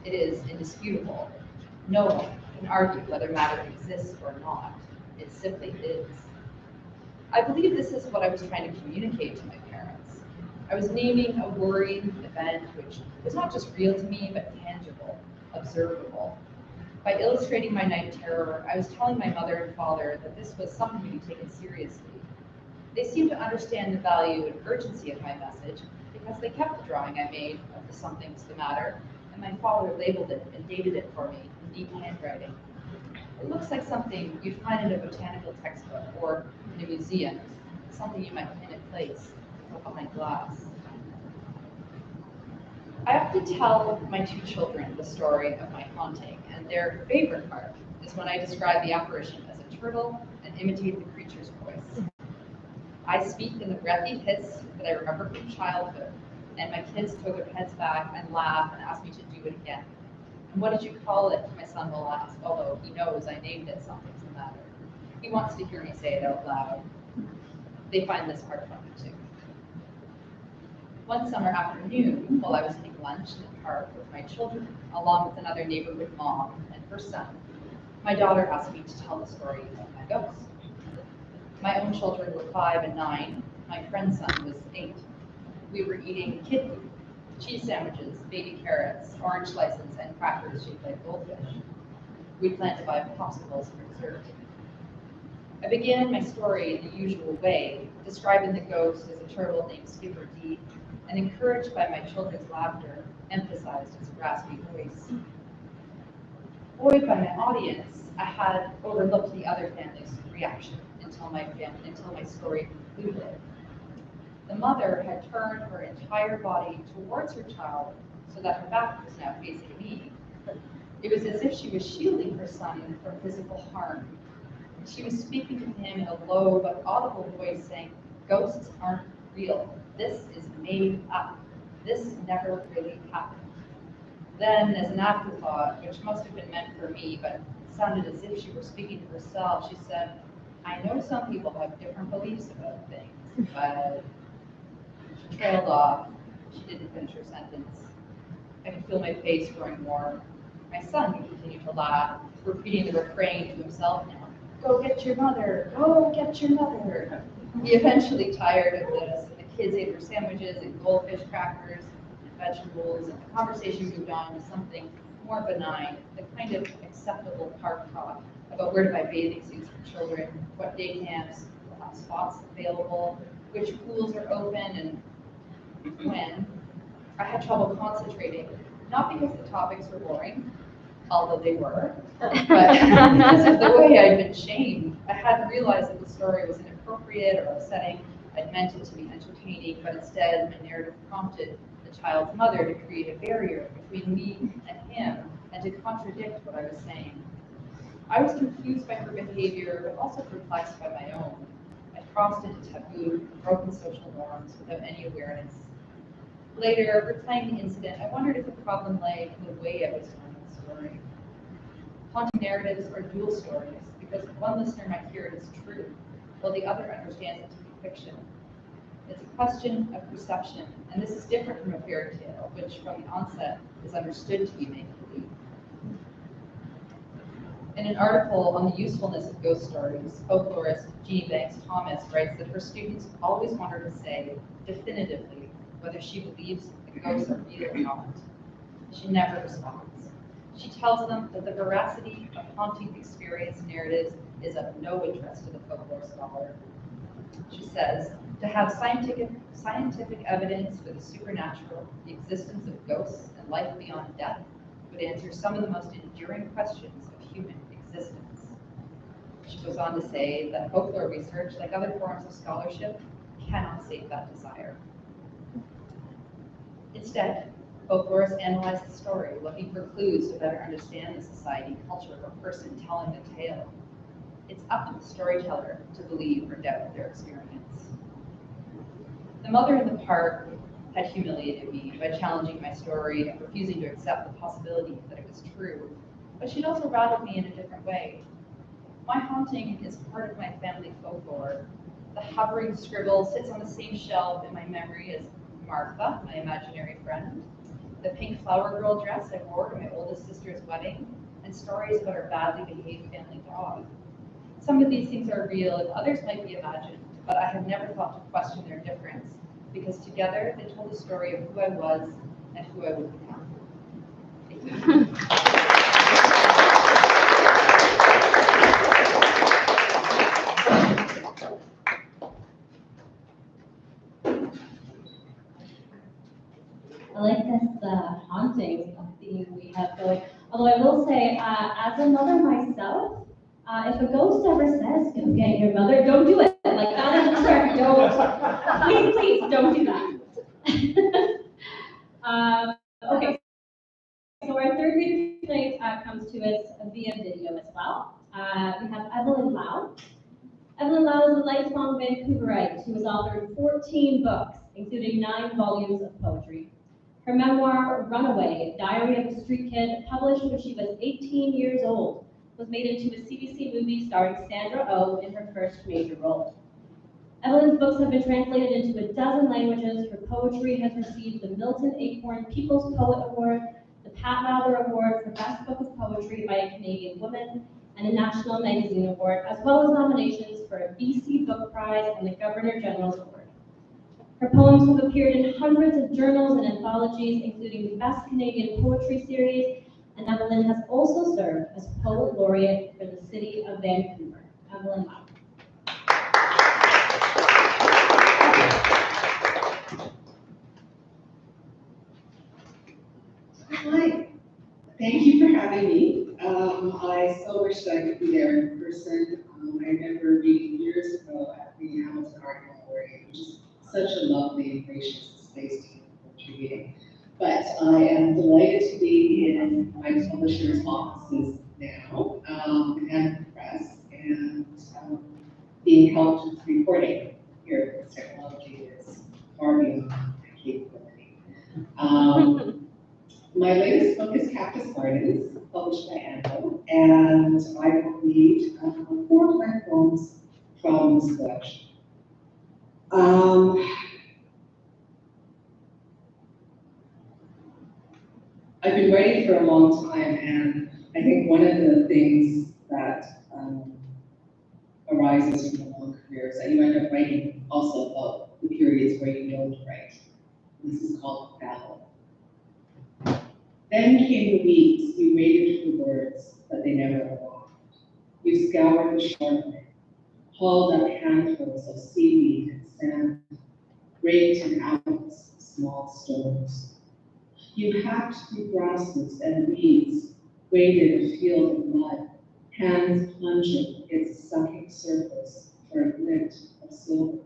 It is indisputable. No one can argue whether matter exists or not. It simply is. I believe this is what I was trying to communicate to my parents. I was naming a worrying event which was not just real to me, but tangible, observable. By illustrating my night terror, I was telling my mother and father that this was something to be taken seriously. They seemed to understand the value and urgency of my message because they kept the drawing I made of the Something's the Matter, and my father labeled it and dated it for me in deep handwriting. It looks like something you'd find in a botanical textbook or in a museum, something you might pin in place or behind glass. I often tell my 2 children the story of my haunting, and their favorite part is when I describe the apparition as a turtle and imitate the creature's voice. I speak in the breathy hiss that I remember from childhood, and my kids throw their heads back and laugh and ask me to do it again. And what did you call it? My son will ask, although he knows I named it Something's the Matter. He wants to hear me say it out loud. They find this part funny too. One summer afternoon, while I was eating lunch in the park with my children, along with another neighborhood mom and her son, my daughter asked me to tell the story of my ghost. My own children were 5 and 9. My friend's son was 8. We were eating kid food, cheese sandwiches, baby carrots, orange slices, and crackers shaped like goldfish. We planned to buy popsicles for dessert. I began my story in the usual way, describing the ghost as a turtle named Skipper D, and encouraged by my children's laughter, emphasized its raspy voice. Buoyed by my audience, I had overlooked the other family's reaction until my story concluded. The mother had turned her entire body towards her child so that her back was now facing me. It was as if she was shielding her son from physical harm. She was speaking to him in a low but audible voice, saying, "Ghosts aren't real. This is made up. This never really happened." Then, as an afterthought, which must have been meant for me, but sounded as if she were speaking to herself, she said, "I know some people have different beliefs about things, but..." She trailed off. She didn't finish her sentence. I could feel my face growing warm. My son continued to laugh, repeating the refrain to himself now. "Go get your mother! Go get your mother!" He eventually tired of this. The kids ate their sandwiches and goldfish crackers and vegetables, and the conversation moved on to something more benign, the kind of acceptable park talk about where to buy bathing suits for children, what day camps will have spots available, which pools are open, and when. I had trouble concentrating, not because the topics were boring, although they were, but because of the way I'd been shamed. I hadn't realized that the story was inappropriate or upsetting. I'd meant it to be entertaining, but instead my narrative prompted the child's mother to create a barrier between me and him and to contradict what I was saying. I was confused by her behavior, but also perplexed by my own. I crossed into taboo, broken social norms without any awareness. Later, replaying the incident, I wondered if the problem lay in the way I was telling the story. Haunting narratives are dual stories because one listener might hear it as true, while the other understands it to be fiction. It's a question of perception, and this is different from a fairy tale, which from the onset is understood to be make-believe. In an article on the usefulness of ghost stories, folklorist Jeannie Banks Thomas writes that her students always want her to say definitively whether she believes the ghosts are real or not. She never responds. She tells them that the veracity of haunting experience narratives is of no interest to the folklore scholar. She says, to have scientific evidence for the supernatural, the existence of ghosts and life beyond death, would answer some of the most enduring questions of human existence. She goes on to say that folklore research, like other forms of scholarship, cannot save that desire. Instead, folklorists analyze the story, looking for clues to better understand the society, culture, or person telling the tale. It's up to the storyteller to believe or doubt their experience. The mother in the park had humiliated me by challenging my story and refusing to accept the possibility that it was true, but she'd also rattled me in a different way. My haunting is part of my family folklore. The hovering scribble sits on the same shelf in my memory as Martha, my imaginary friend, the pink flower girl dress I wore to my oldest sister's wedding, and stories about our badly behaved family dog. Some of these things are real and others might be imagined, but I have never thought to question their difference, because together they told the story of who I was and who I would become. Thank you. I like this haunting theme we have going. Although I will say, as a mother myself, if a ghost ever says, go get your mother, don't do it. Like, that is scary. Don't, please don't do that. Okay, so our third reader tonight comes to us via video as well. We have Evelyn Lau. Evelyn Lau is a lifelong Vancouverite who has authored 14 books, including 9 volumes of poetry. Her memoir, Runaway, Diary of a Street Kid, published when she was 18 years old, was made into a CBC movie starring Sandra Oh in her first major role. Evelyn's books have been translated into a dozen languages. Her poetry has received the Milton Acorn People's Poet Award, the Pat Mather Award for Best Book of Poetry by a Canadian Woman, and a National Magazine Award, as well as nominations for a BC Book Prize and the Governor General's Award. Her poems have appeared in hundreds of journals and anthologies, including the Best Canadian Poetry Series, and Evelyn has also served as Poet Laureate for the City of Vancouver. Evelyn Lau. Hi, thank you for having me. I so wish that I could be there in person. I remember meeting years ago at the Hamilton Art Gallery, which is such a lovely and gracious space to give poetry reading. But I am delighted to be in my publisher's offices now, and press, and being helped with recording here because technology is far beyond my capability. My latest book is Cactus Gardens, published by Anvil, and I will read 4 of my poems from this collection. I've been writing for a long time, and I think one of the things that arises from a long career is that you end up writing also about the periods where you don't write. This is called babble. Then came the weeks you waited for words, but they never arrived. You scoured the shoreline, hauled up handfuls of seaweed and sand, raked in outlets of small stones. You hacked through grasses and weeds, waded a field of mud, hands plunging its sucking surface for a glint of silver.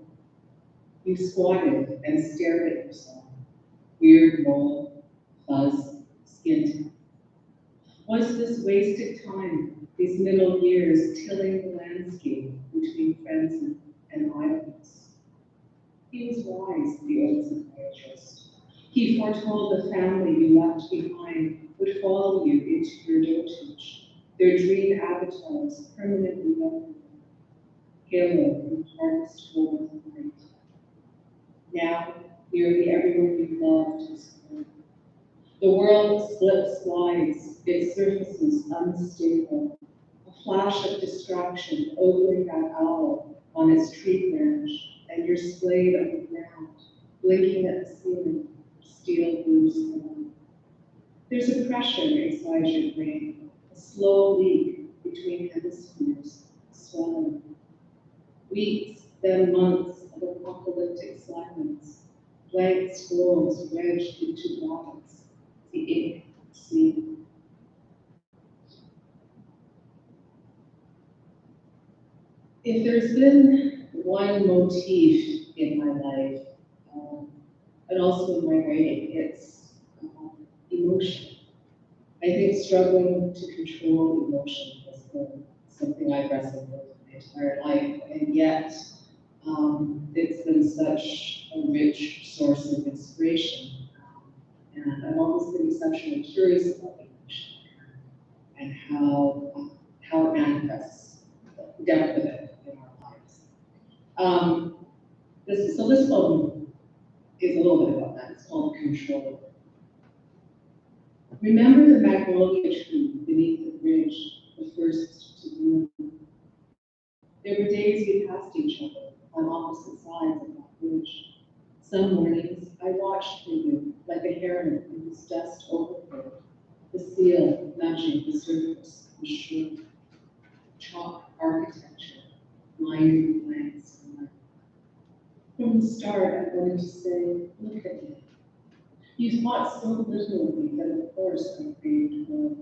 You squatted and stared at yourself, weird roll, fuzz, skin. Was this wasted time, these middle years tilling the landscape between friends and islands. He was wise, the old psychiatrist. He foretold the family you left behind would follow you into your dotage, their dream avatars permanently left. Halo and harvest over the night. Now, nearly everyone you loved is gone. The world slides, its surfaces unstable. A flash of distraction ogling that owl on its tree branch, and you're splayed on the ground, blinking at the ceiling, steel blue sky. There's a pressure inside your brain, a slow leak between hemispheres, swelling. Weeks, then months of apocalyptic silence, blank scrolls wedged into bodies, the ink sleep. If there's been one motif in my life, and also in my writing, it's emotion. I think struggling to control emotion has been something I've wrestled with my entire life, and yet it's been such a rich source of inspiration. And I've always been exceptionally curious about emotion and how it manifests, the depth of it in our lives. This poem is a little bit about that. It's called Control. Remember the magnolia tree beneath the bridge, the first to bloom. There were days we passed each other on opposite sides of that bridge. Some mornings I watched for you like a heron in his dust overcoat, the seal nudging the surface of the shore. Chalk architecture, lined with blank sky. From the start, I wanted to say, look at me. You thought so little of me that of course I craved more.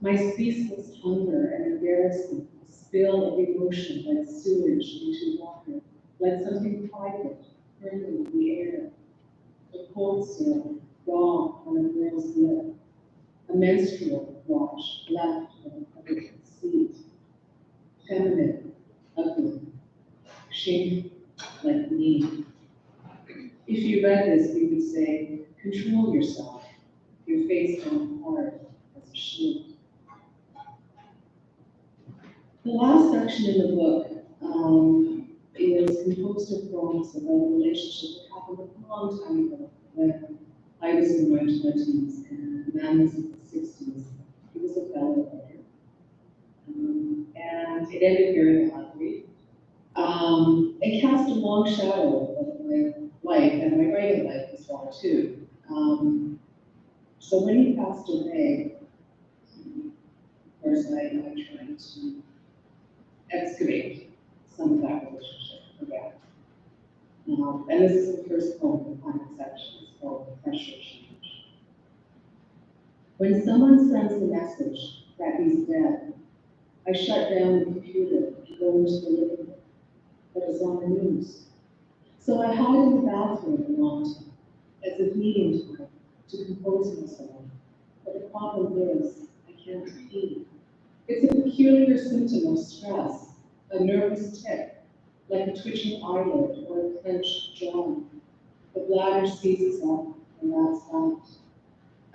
My ceaseless hunger and embarrassment, a spill of emotion like sewage into water, like something private, burning in the air. A cold sore, raw on a girl's lip. A menstrual wash left on a public seat. Feminine, ugly, shameful, like me. If you read this, you would say, control yourself, your face on hard as a shield. The last section in the book is composed of poems about a relationship that happened a long time ago when I was in my 20s and the man was in his 60s. He was a fellow writer. And it ended very badly. It cast a long shadow of my life and my writing life as well too. So when he passed away, of course I tried to excavate some of that relationship again. And this is the first poem in the final section. It's called Pressure Change. When someone sends a message that he's dead, I shut down the computer and go into the living room, but it's on the news. So I hide in the bathroom a long time, as if needing time to compose myself. But the problem is, I can't pee. It's a peculiar symptom of stress, a nervous tic, like a twitching eyelid or a clenched jaw. The bladder seizes up, and that's that.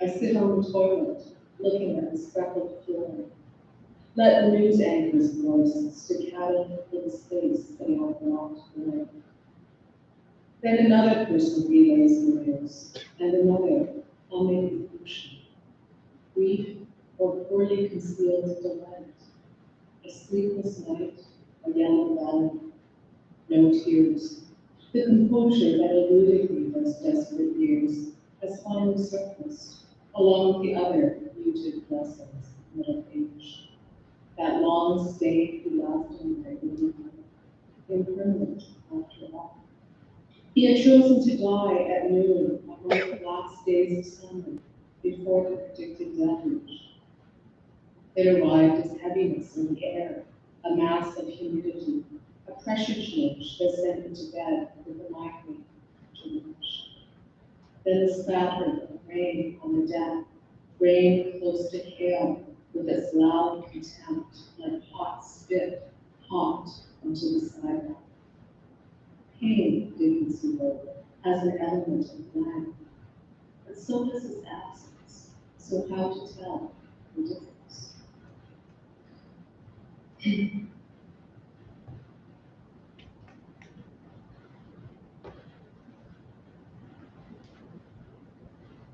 I sit on the toilet, looking at the speckled floor. Let the news anchor's voice staccato in the space that I've walked away. Then another person relays the news, and another, humming emotion. Grief or poorly concealed delight. A sleepless night, a yellow valley, no tears. The composure that eluded me those desperate years has finally surfaced, along with the other muted blessings of middle age. That long stay he left in my life, impermanent after all. He had chosen to die at noon on one of the last days of summer before the predicted deluge. It arrived as heaviness in the air, a mass of humidity, a pressure change that sent me to bed with a migraine to watch. Then the spatter of rain on the deck, rain close to hail, with its loud contempt like hot spit honked onto the sidewalk. Pain, Dickinson wrote, has an element of blank, but so does its absence. So how to tell the difference?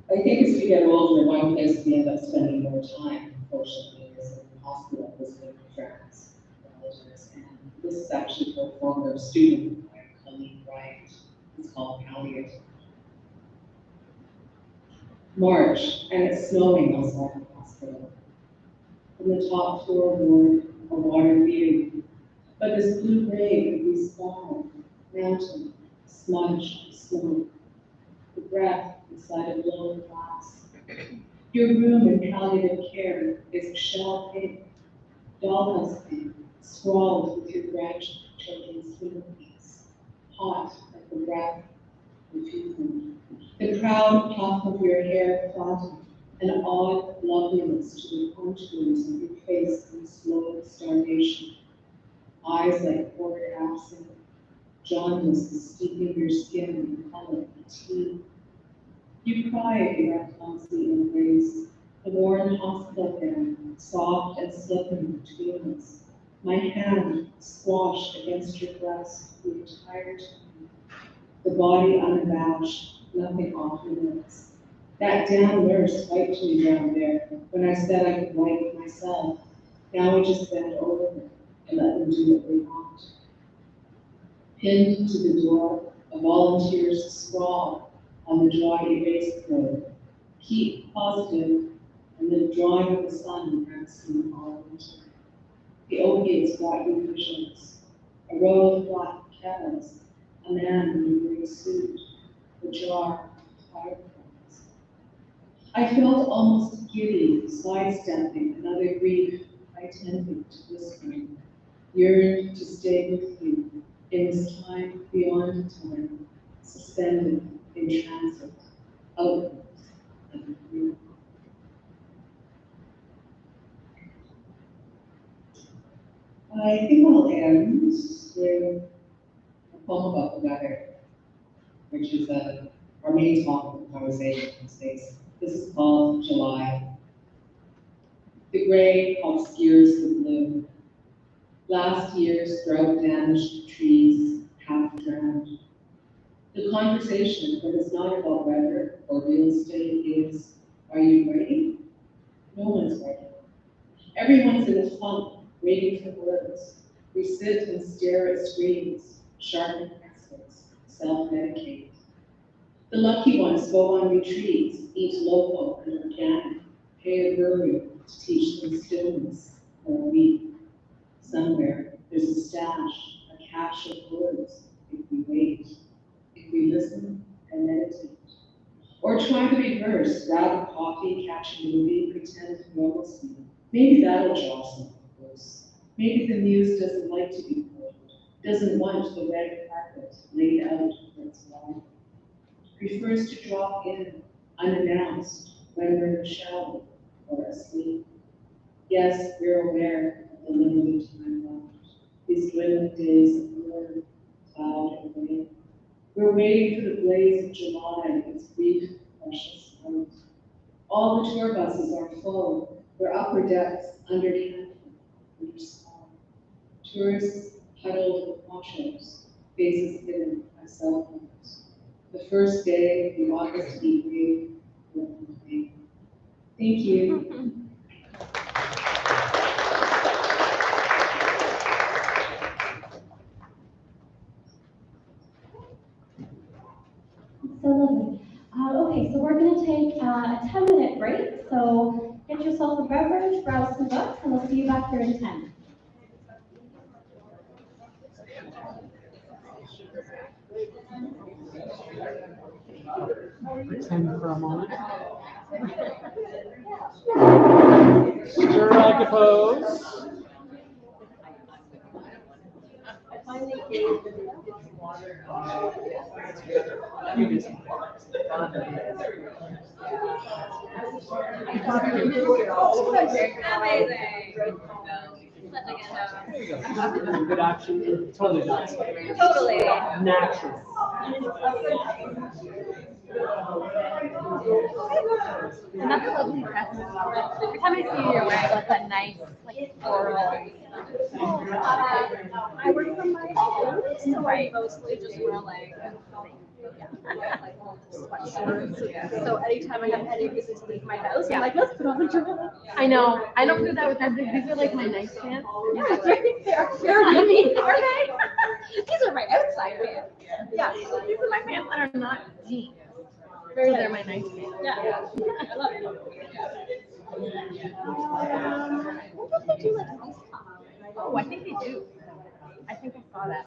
I think as we get older, one place we end up spending more time, unfortunately, is in the hospital visiting friends, relatives, and this is actually for a former student, my colleague Bryant. It's called Elliot. March, and it's snowing outside the hospital. On the top floor ward, a water view, but this blue-gray could be small, mountain, smudge, smoke. The breath inside a blown glass. Your room in palliative care is shell pink, dollhouse pink, scrawled with your grandchildren's sympathies, hot like the breath of refusal. The proud puff of your hair flattened, an odd loveliness to the contours of your face in slow starvation. Eyes like poured absinthe, jaundice steeping your skin in color and tea. You cry at your clumsy embrace, the worn hospital gown, soft and slipping between us. My hand squashed against your breast the entire time. The body unabashed, nothing off limits. That damn nurse wiped me down there when I said I could wipe myself. Now we just bend over and let them do what they want. Pinned to the door, a volunteer's scrawl on the dry erase board. Keep positive, and the drawing of the sun dancing all winter. The opiates brought you visions. A row of black kettles, a man in a gray suit, the jar of fireflies. I felt almost giddy, sidestepping another grief I tended to whispering, yearned to stay with you in this time beyond time, suspended in transit, outwards and through. I think I'll end with a poem about the weather, which is our main topic of conversation these days. This is called July. The gray obscures the blue. Last year's drought-damaged trees half drowned. The conversation that is not about weather or real estate is, are you ready? No one's ready. Everyone's in a funk, waiting for words. We sit and stare at screens, sharpen pencils, self-medicate. The lucky ones go on retreats, eat local and organic, pay a guru to teach them stillness for a week. Somewhere there's a stash, a cache of words, if we wait, if we listen and meditate. Or try to rehearse, grab a coffee, catch a movie, pretend normalcy. Maybe that'll jostle the close. Maybe the muse doesn't like to be pulled, doesn't want the red carpet laid out for its life. Prefers to drop in unannounced when we're in the shower or asleep. Yes, we're aware of the limited time left, these dwindling days of blur, cloud, and rain. We're waiting for the blaze of July and its brief, precious light. All the tour buses are full. Their upper decks under canopy, under sky. Tourists huddled with ponchos, faces hidden by cell phones. The first day of the August heat wave will complain. Thank you. So lovely. Okay, so we're going to take a 10-minute break. So get yourself a beverage, grab some books, and we'll see you back here in 10. Pretend for a moment. Stir like a pose. Amazing. Such a good show. Good action, totally nice. Totally. Natural. Another lovely dress. Every time I see you, you're wearing like a nice, like floral. I work from my home, so I mostly just wear like sweatshirts. So anytime I have any reason to leave my house, I'm like, let's put on a dress. I know. I don't do that with everything. These are like my nice pants. Yeah, they're I mean, are they? These are my outside pants. Yeah. these are my pants that are not jeans. They're my nice pants. Yeah. I love it. What if they do like ice pop? Oh, I think they do. I think I saw that.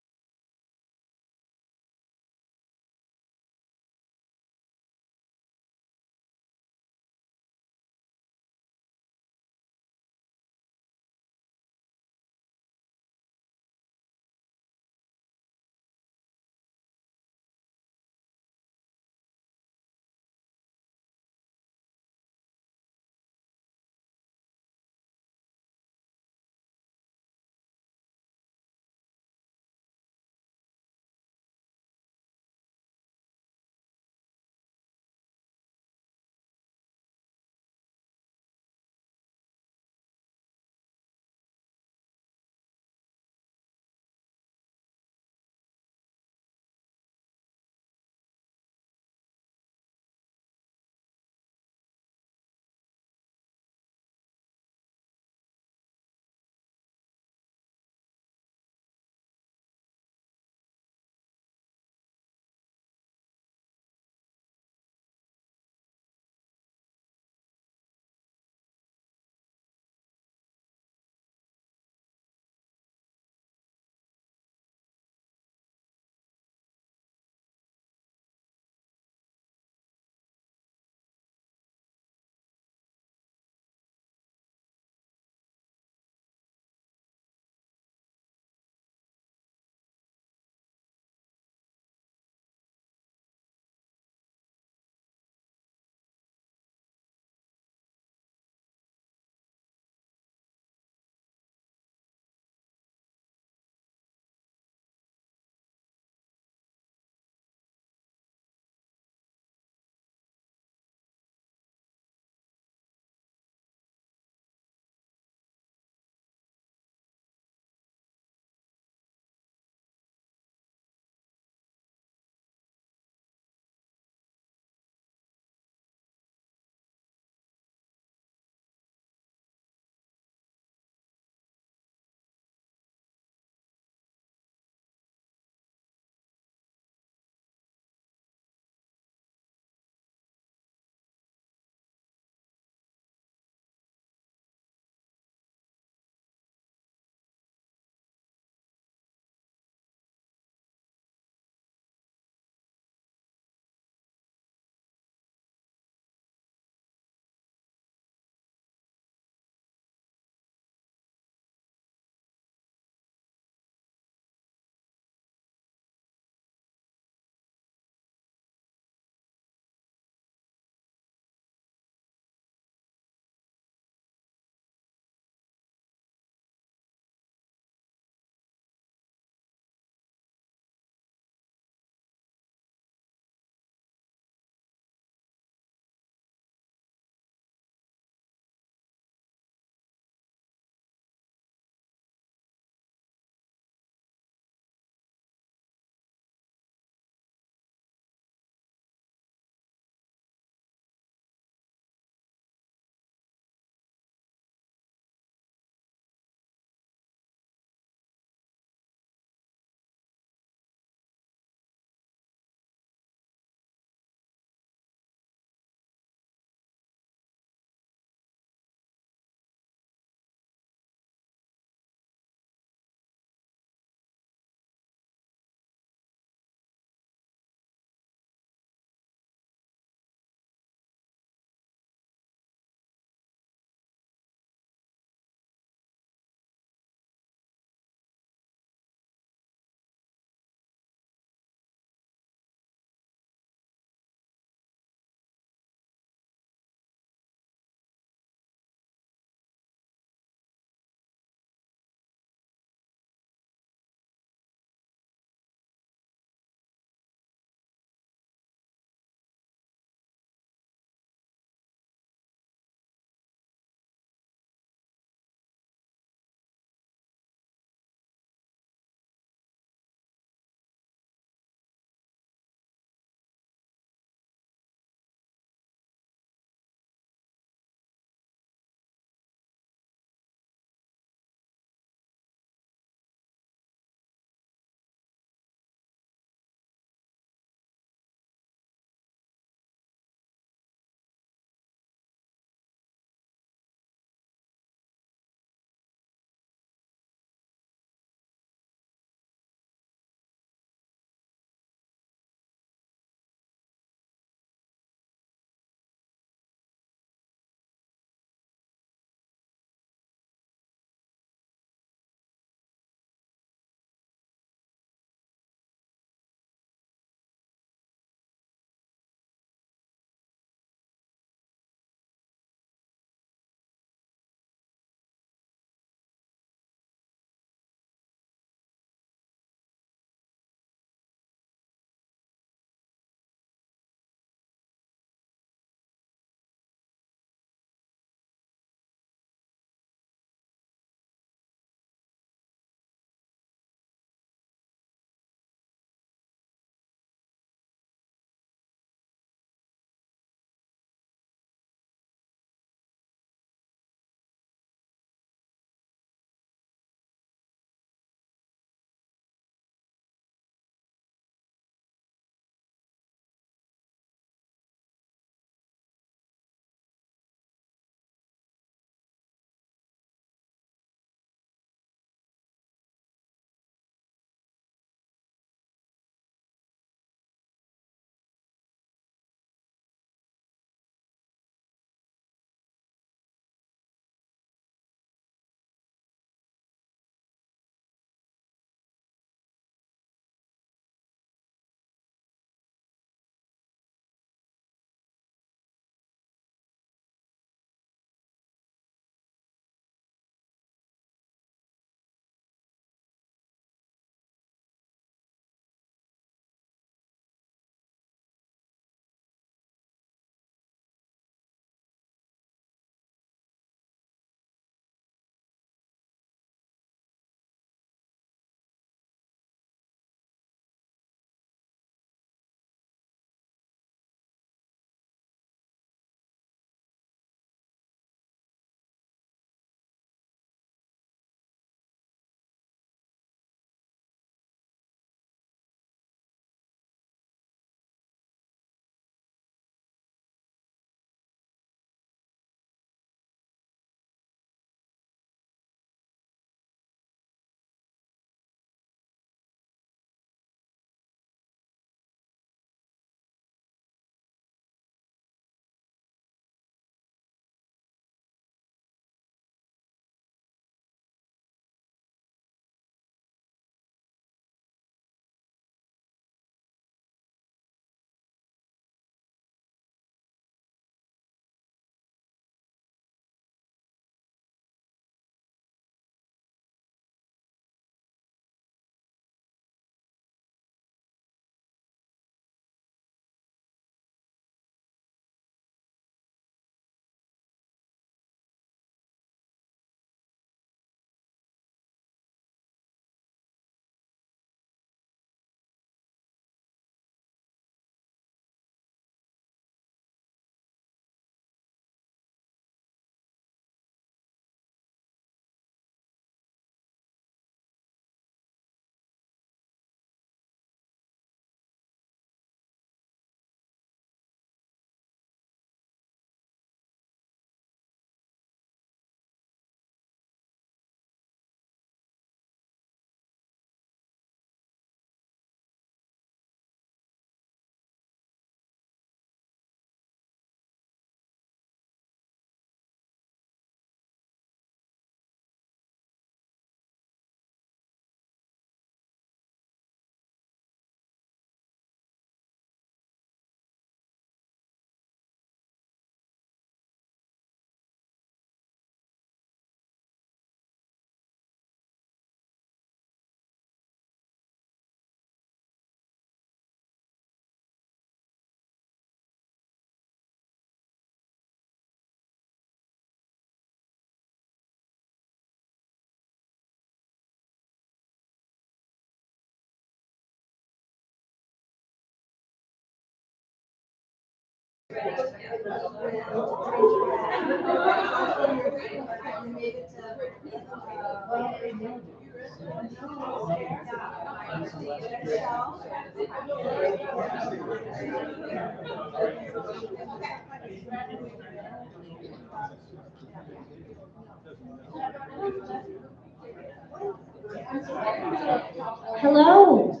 Hello.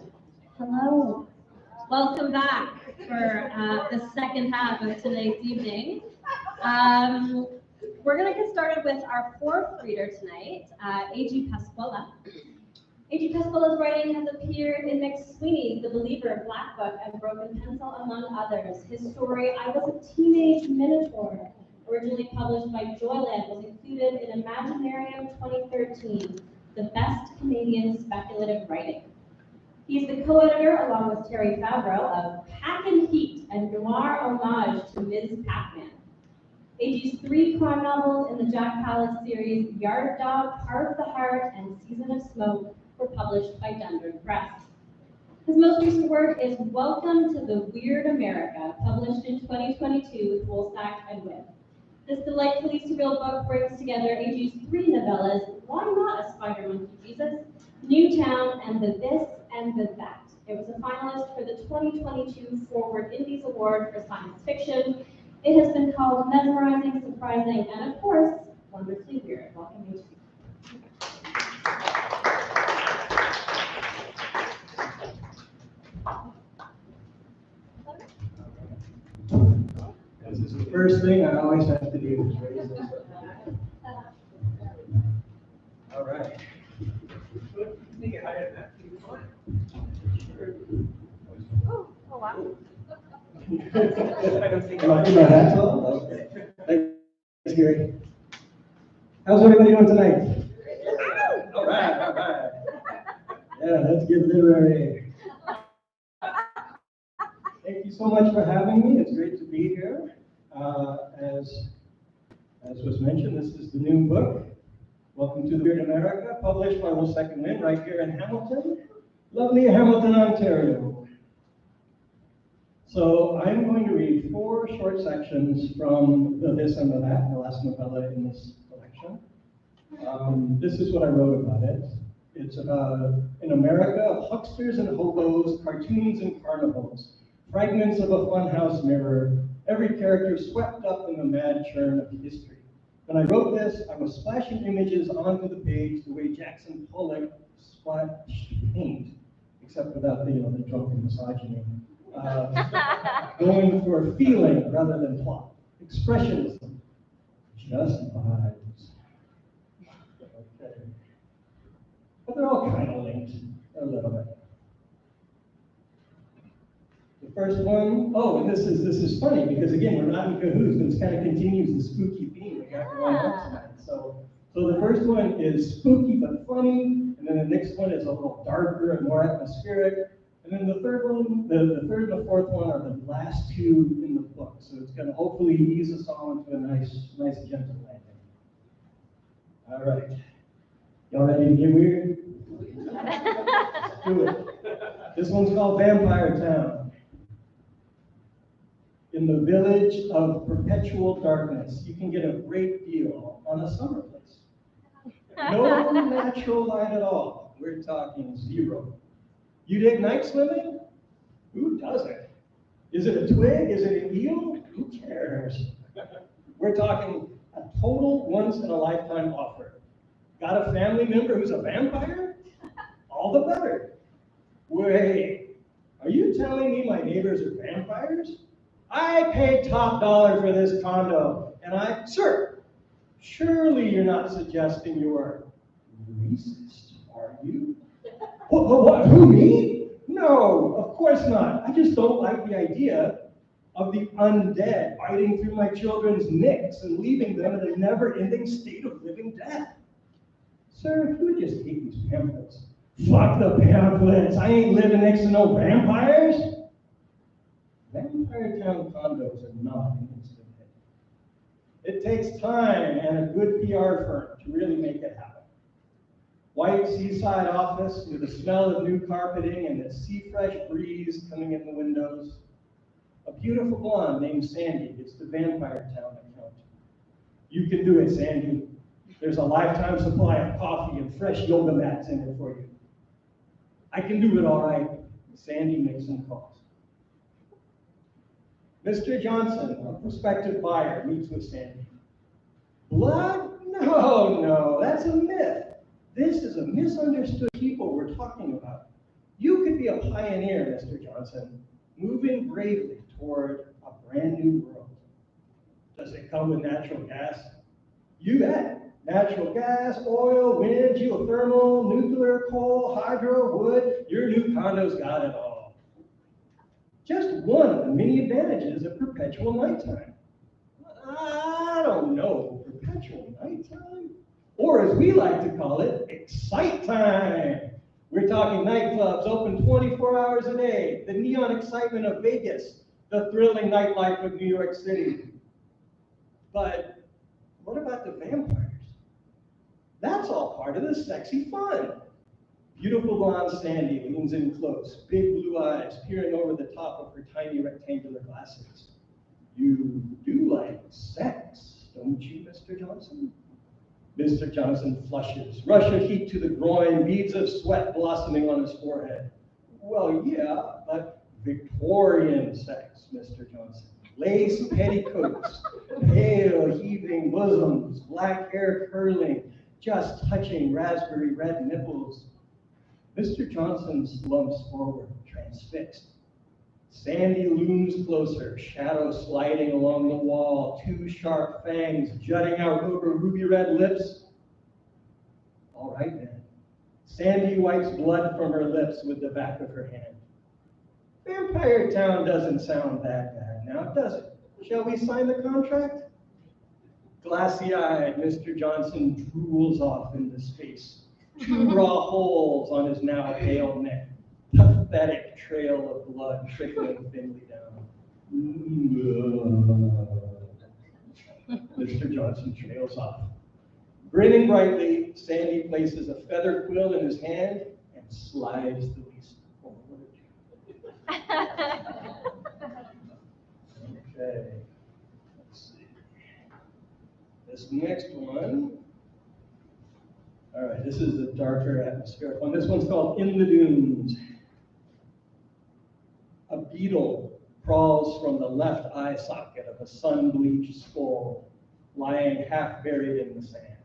Hello. Welcome back for the second half of tonight's evening. We're going to get started with our fourth reader tonight, A.G. Pasquella. A.G. Pasquella's writing has appeared in McSweeney's The Believer, Black Book, and Broken Pencil, among others. His story, I Was a Teenage Minotaur, originally published by Joyland, was included in Imaginarium 2013, the best Canadian speculative writing. He's the co-editor, along with Terry Favreau, of Pack and Heat, a noir homage to Ms. Pac-Man. A.G.'s 3 crime novels in the Jack Palance series, Yard Dog, Part of the Heart, and Season of Smoke, were published by Dundurn Press. His most recent work is Welcome to the Weird America, published in 2022 with Woolsack and Wib. This delightfully surreal book brings together A.G.'s 3 novellas, Why Not a Spider Monkey Jesus?, Newtown, and The This and The That. It was a finalist for the 2022 Forward Indies Award for Science Fiction. It has been called mesmerizing, surprising, and of course, wonderfully weird. Welcome, A.G. This is the first thing I always have to do is raise this up. All right. Oh, wow. Am I that tall? Okay. Thanks, Gary. How's everybody doing tonight? All right, all right. Yeah, let's get literary. Thank you so much for having me. It's great to be here. As was mentioned, this is the new book, Welcome to the Weird America, published by Woolsack and Wib right here in Hamilton, lovely Hamilton, Ontario. So I'm going to read 4 short sections from The This and The That, the last novella in this collection. This is what I wrote about it. It's about an America of hucksters and hobos, cartoons and carnivals, fragments of a funhouse mirror, every character swept up in the mad churn of history. When I wrote this, I was splashing images onto the page the way Jackson Pollock splashed paint, except without the drunken misogyny. Going for feeling rather than plot. Expressionism. Just vibes. Okay. But they're all kind of linked a little bit. The first one, and this is funny because again, we're not in cahoots, but it kind of continues the spooky theme we got going on tonight. So the first one is spooky but funny, and then the next one is a little darker and more atmospheric. And then the third one, the third and the fourth one are the last 2 in the book. So it's going to hopefully ease us all into a nice gentle landing. All right. Y'all ready to get weird? Let's do it. This one's called Vampire Town. In the village of perpetual darkness, you can get a great deal on a summer place. No natural light at all. We're talking 0. You dig night swimming? Who doesn't? Is it a twig? Is it an eel? Who cares? We're talking a total once-in-a-lifetime offer. Got a family member who's a vampire? All the better. Wait, are you telling me my neighbors are vampires? I paid top dollar for this condo, and sir, surely you're not suggesting you're racist, are you? What? Who, me? No, of course not. I just don't like the idea of the undead biting through my children's necks and leaving them in a never-ending state of living death. Sir, you would just hate these pamphlets. Fuck the pamphlets. I ain't living next to no vampires. Vampire Town condos are not an instant hit. It takes time and a good PR firm to really make it happen. White seaside office with the smell of new carpeting and the sea fresh breeze coming in the windows. A beautiful blonde named Sandy gets the Vampire Town account. You can do it, Sandy. There's a lifetime supply of coffee and fresh yoga mats in it for you. I can do it all right. Sandy makes some calls. Mr. Johnson, a prospective buyer, meets with Sandy. Blood? No, that's a myth. This is a misunderstood people we're talking about. You could be a pioneer, Mr. Johnson, moving bravely toward a brand new world. Does it come with natural gas? You bet. Natural gas, oil, wind, geothermal, nuclear, coal, hydro, wood. Your new condo's got it all. Just one of the many advantages of perpetual nighttime. I don't know, perpetual nighttime? Or as we like to call it, excite time. We're talking nightclubs open 24 hours a day, the neon excitement of Vegas, the thrilling nightlife of New York City. But what about the vampires? That's all part of the sexy fun. Beautiful blonde Sandy leans in close, big blue eyes peering over the top of her tiny rectangular glasses. You do like sex, don't you, Mr. Johnson? Mr. Johnson flushes, rush of heat to the groin, beads of sweat blossoming on his forehead. Well, yeah, but Victorian sex, Mr. Johnson. Lace petticoats, pale heaving bosoms, black hair curling, just touching raspberry red nipples. Mr. Johnson slumps forward, transfixed. Sandy looms closer, shadow sliding along the wall, two sharp fangs jutting out over ruby red lips. All right then. Sandy wipes blood from her lips with the back of her hand. Vampire Town doesn't sound that bad now, does it? Shall we sign the contract? Glassy-eyed, Mr. Johnson drools off into space. Two raw holes on his now pale neck. Pathetic trail of blood trickling thinly down. Mr. Johnson trails off. Grinning brightly, Sandy places a feather quill in his hand and slides the lease forward. Okay, let's see. This next one. All right, this is the darker atmospheric one. This one's called In the Dunes. A beetle crawls from the left eye socket of a sun-bleached skull, lying half buried in the sand.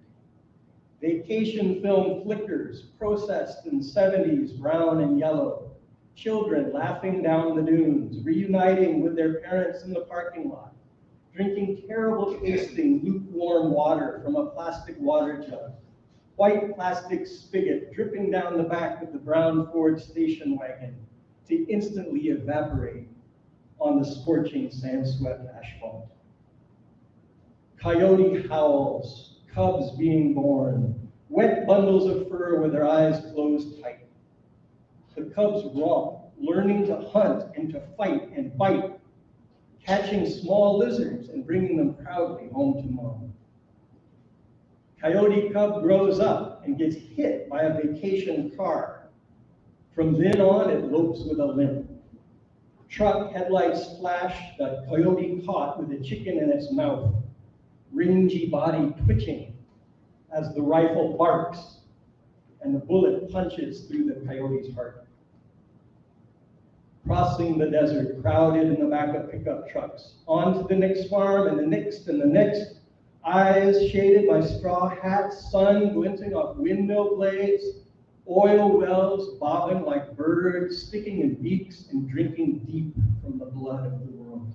Vacation film flickers, processed in 70s brown and yellow. Children laughing down the dunes, reuniting with their parents in the parking lot, drinking terrible tasting lukewarm water from a plastic water jug. White plastic spigot dripping down the back of the brown Ford station wagon to instantly evaporate on the scorching sand-swept asphalt. Coyote howls, cubs being born, wet bundles of fur with their eyes closed tight. The cubs romp, learning to hunt and to fight and bite, catching small lizards and bringing them proudly home to mom. Coyote cub grows up and gets hit by a vacation car. From then on, it lopes with a limp. Truck headlights flash the coyote caught with a chicken in its mouth, rangy body twitching as the rifle barks and the bullet punches through the coyote's heart. Crossing the desert, crowded in the back of pickup trucks, on to the next farm and the next and the next, eyes shaded by straw hats, sun glinting off windmill blades, oil wells bobbing like birds, sticking in beaks and drinking deep from the blood of the world.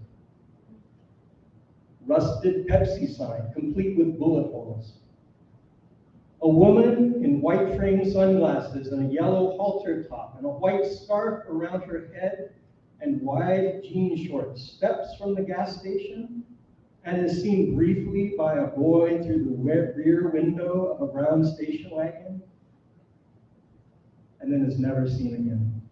Rusted Pepsi sign, complete with bullet holes. A woman in white frame sunglasses and a yellow halter top and a white scarf around her head and wide jean shorts steps from the gas station and is seen briefly by a boy through the rear window of a brown station wagon, and then is never seen again.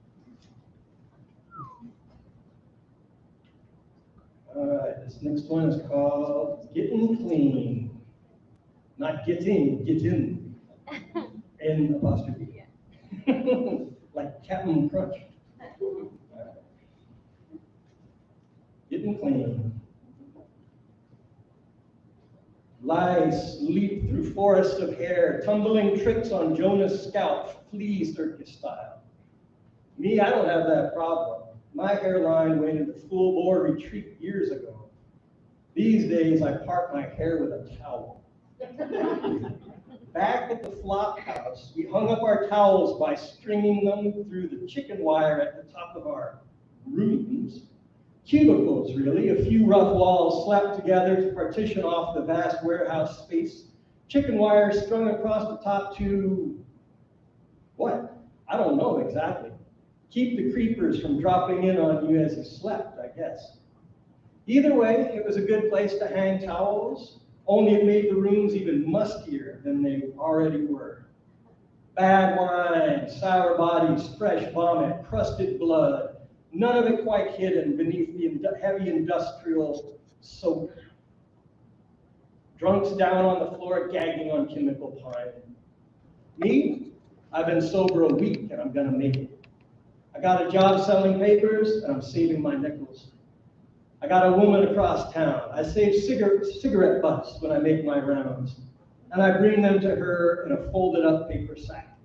All right, this next one is called Getting Clean. Not getting, get in. N apostrophe. Like Captain Crunch. Getting and clean. Lice leap through forests of hair, tumbling tricks on Jonah's scalp, fleas Urquhart style. Me, I don't have that problem. My hairline went into full bore retreat years ago. These days, I part my hair with a towel. Back at the flop house, we hung up our towels by stringing them through the chicken wire at the top of our rooms. Cubicles, really, a few rough walls slapped together to partition off the vast warehouse space. Chicken wire strung across the top to, what? I don't know exactly. Keep the creepers from dropping in on you as you slept, I guess. Either way, it was a good place to hang towels, only it made the rooms even muskier than they already were. Bad wine, sour bodies, fresh vomit, crusted blood, none of it quite hidden beneath the heavy industrial soap. Drunks down on the floor gagging on chemical pine. Me, I've been sober a week and I'm gonna make it. I got a job selling papers and I'm saving my nickels. I got a woman across town. I save cigarette butts when I make my rounds, and I bring them to her in a folded up paper sack.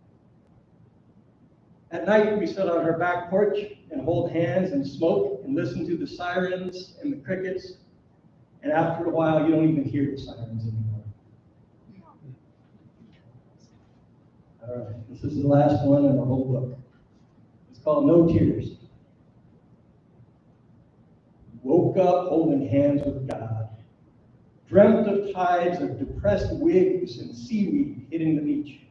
At night, we sit on her back porch and hold hands and smoke and listen to the sirens and the crickets, and after a while, you don't even hear the sirens anymore. All right, this is the last one in the whole book. It's called No Tears. Woke up holding hands with God. Dreamt of tides of depressed wigs and seaweed hitting the beach.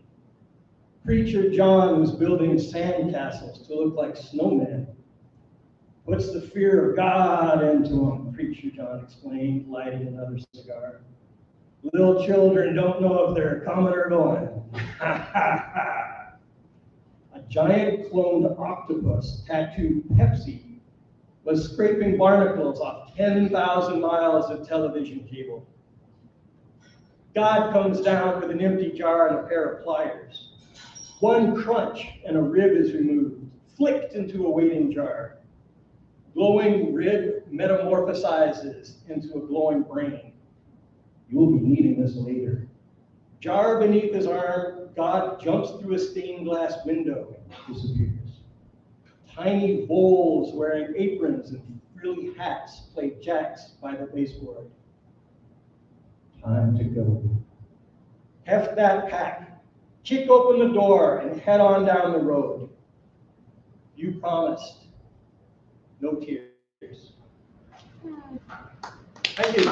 Preacher John was building sandcastles to look like snowmen. Puts the fear of God into them, Preacher John explained, lighting another cigar. Little children don't know if they're coming or going. Ha ha ha. A giant cloned octopus tattooed Pepsi was scraping barnacles off 10,000 miles of television cable. God comes down with an empty jar and a pair of pliers. One crunch and a rib is removed, flicked into a waiting jar. Glowing rib metamorphosizes into a glowing brain. You will be needing this later. Jar beneath his arm, God jumps through a stained glass window and disappears. Tiny voles wearing aprons and frilly hats play jacks by the baseboard. Time to go. Heft that pack, kick open the door, and head on down the road. You promised. No tears. Thank you.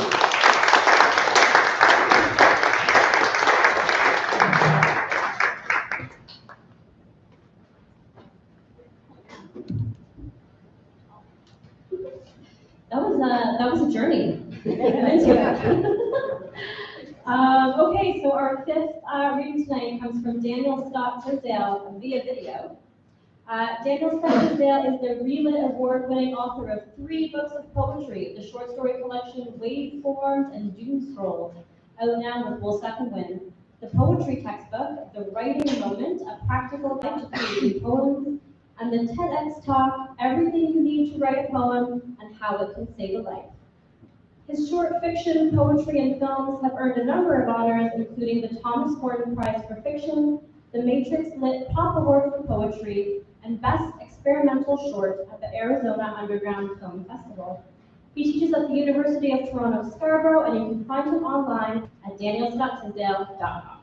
That was a journey. Okay, so our fifth reading tonight comes from Daniel Scott Tysdal via video. Daniel Scott Tysdal is the Relit Award-winning author of 3 books of poetry, the short story collection Waveforms and Doom Scrolls, out now with Woolsack and Wind, the poetry textbook, The Writing Moment, a practical guide to creating poems, and the TEDx talk, Everything You Need to Write a Poem and How It Can Save a Life. His short fiction, poetry, and films have earned a number of honors, including the Thomas Gordon Prize for Fiction, the Matrix Lit Pop Award for Poetry, and Best Experimental Short at the Arizona Underground Film Festival. He teaches at the University of Toronto Scarborough, and you can find him online at danielscotttisdale.com.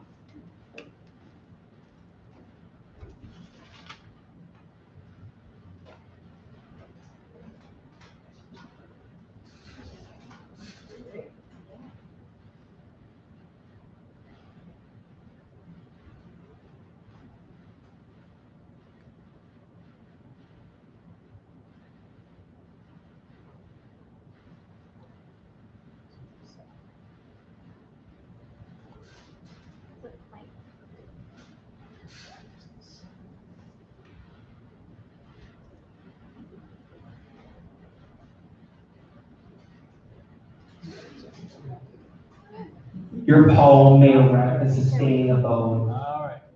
Your poem may erect a sustaining abode,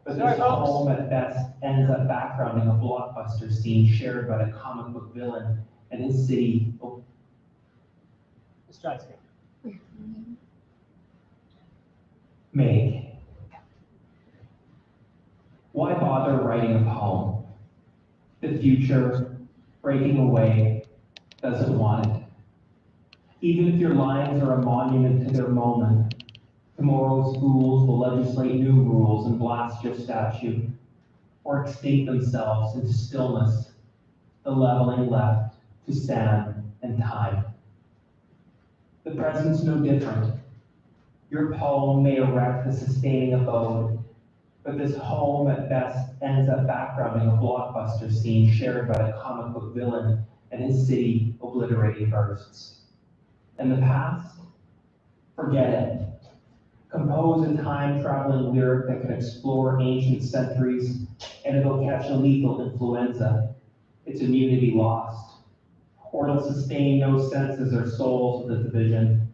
but this poem at best ends up backgrounding a blockbuster scene shared by the comic book villain and his city try this again. Meg, why bother writing a poem? The future, breaking away, doesn't want it. Even if your lines are a monument to their moment, tomorrow's schools will legislate new rules and blast your statue, or extinct themselves into stillness, the leveling left to sand and time. The present's no different. Your poem may erect a sustaining abode, but this home at best ends up backgrounding a blockbuster scene shared by a comic book villain and his city obliterating bursts. And the past? Forget it. Compose a time-traveling lyric that can explore ancient centuries, and it'll catch a lethal influenza, its immunity lost. Or it'll sustain no senses or souls with its vision.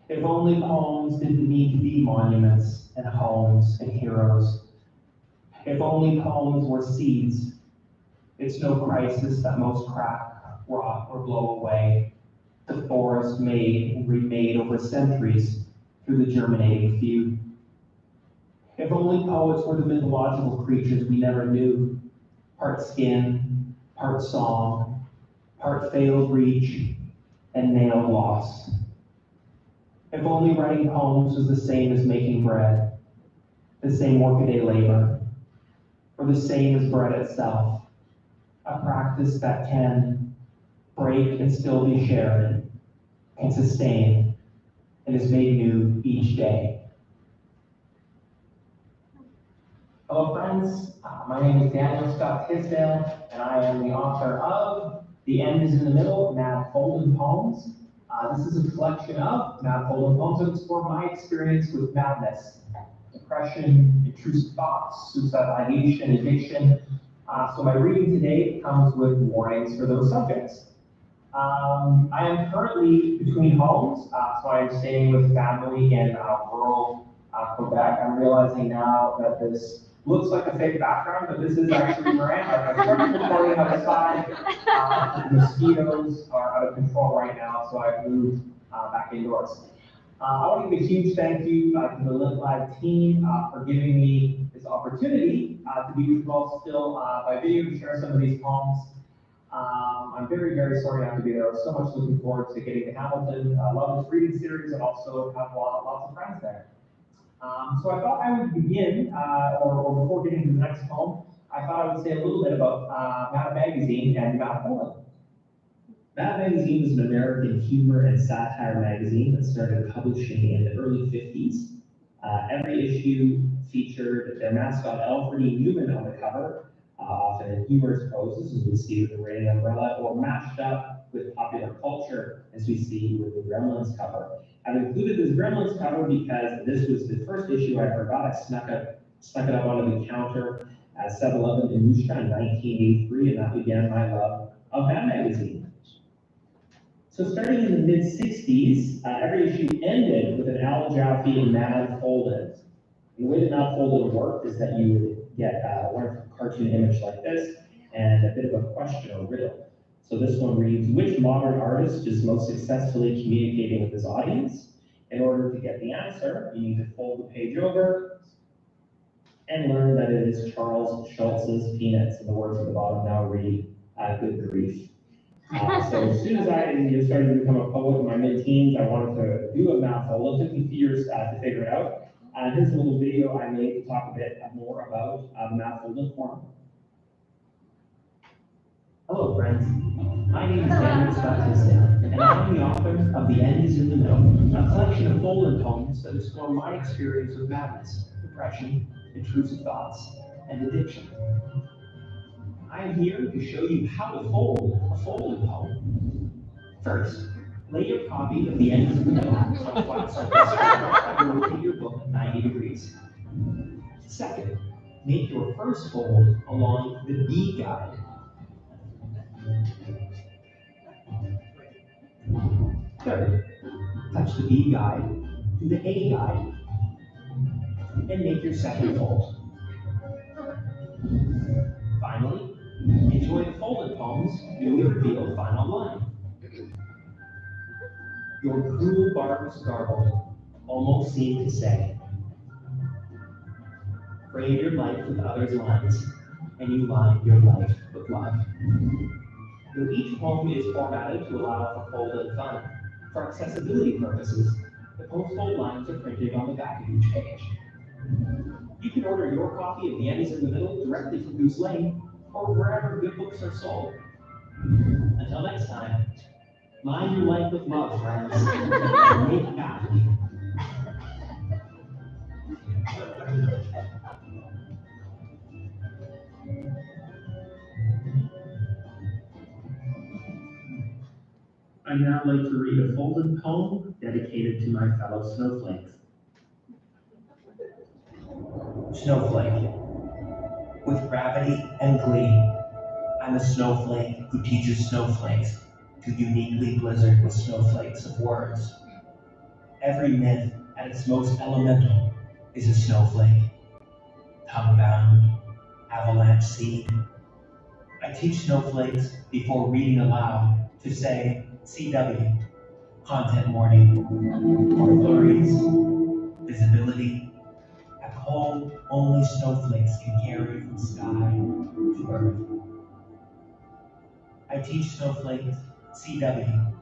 If only poems didn't need to be monuments and homes and heroes. If only poems were seeds. It's no crisis that most crack, rot, or blow away. The forest made and remade over centuries through the germinating feud. If only poets were the mythological creatures we never knew, part skin, part song, part failed reach, and nailed loss. If only writing poems was the same as making bread, the same workaday labor, or the same as bread itself, a practice that can break and still be shared, can sustain, and is made new each day. Hello friends, my name is Daniel Scott Tysdal, and I am the author of The End is in the Middle, Mad Folded Poems. This is a collection of Mad Folded Poems that explore my experience with madness, depression, intrusive thoughts, suicidal ideation, addiction. So my reading today comes with warnings for those subjects. I am currently between homes, so I am staying with family in rural Quebec. I'm realizing now that this looks like a fake background, but this is actually where I am. I started recording outside. The mosquitoes are out of control right now, so I've moved back indoors. I want to give a huge thank you to the LitLive team for giving me this opportunity to be with you all still by video to share some of these poems. I'm very, very sorry not to be there. I was so much looking forward to getting to Hamilton. I love this reading series and also have lots of friends there. So I thought I would begin, or before getting to the next poem, I thought I would say a little bit about Mad Magazine and Mad Poem. Mad Magazine is an American humor and satire magazine that started publishing in the early 50s. Every issue featured their mascot Alfred Newman on the cover, often in humorous poses, as we see with the Rain Umbrella, or mashed up with popular culture, as we see with the Gremlins cover. I've included this Gremlins cover because this was the first issue I forgot. I snuck it up onto the counter at 7-Eleven in Musha in 1983, and that began my love of Mad Magazine. So starting in the mid-60s, every issue ended with an Al Jaffe Mad Folded. And the way that Mad Folded worked is that you would get a wonderful cartoon image like this and a bit of a question or riddle. So this one reads, which modern artist is most successfully communicating with his audience? In order to get the answer, you need to fold the page over and learn that it is Charles Schulz's Peanuts. And the words at the bottom now read, good grief. So as soon as I started to become a poet in my mid-teens, I wanted to do a Mad Fold. It took me a few years to figure it out. Here's a little video I made to talk a bit more about the Mad Folded form. Hello, friends. My name is Daniel Scott Tysdal, and I'm the author of The End is in the Middle, a collection of folded poems that explore my experience with madness, depression, intrusive thoughts, and addiction. I am here to show you how to fold a folded poem. First, lay your copy of The End is in the Middle on a flat surface and rotate your book 90 degrees. Second, make your first fold along the B guide. Third, touch the B guide to the A guide and make your second fold. Finally, enjoy the folded poems newly revealed final line. Your cool barbs garble almost seem to say, frame your life with others' lines, and you line your life with love. Though each poem is formatted to allow for fold-in fun, for accessibility purposes, the postfold lines are printed on the back of each page. You can order your copy of The End is in the Middle directly from Goose Lane, or wherever good books are sold. Until next time, mind your life with love, friends. Make it happy. I'd now like to read a folded poem dedicated to my fellow snowflakes. Snowflake. With gravity and glee, I'm a snowflake who teaches snowflakes to uniquely blizzard with snowflakes of words. Every myth at its most elemental is a snowflake. Tongue-bound, avalanche seed. I teach snowflakes before reading aloud to say CW, content warning, or flurries, visibility, a cold only snowflakes can carry from sky to earth. I teach snowflakes CW,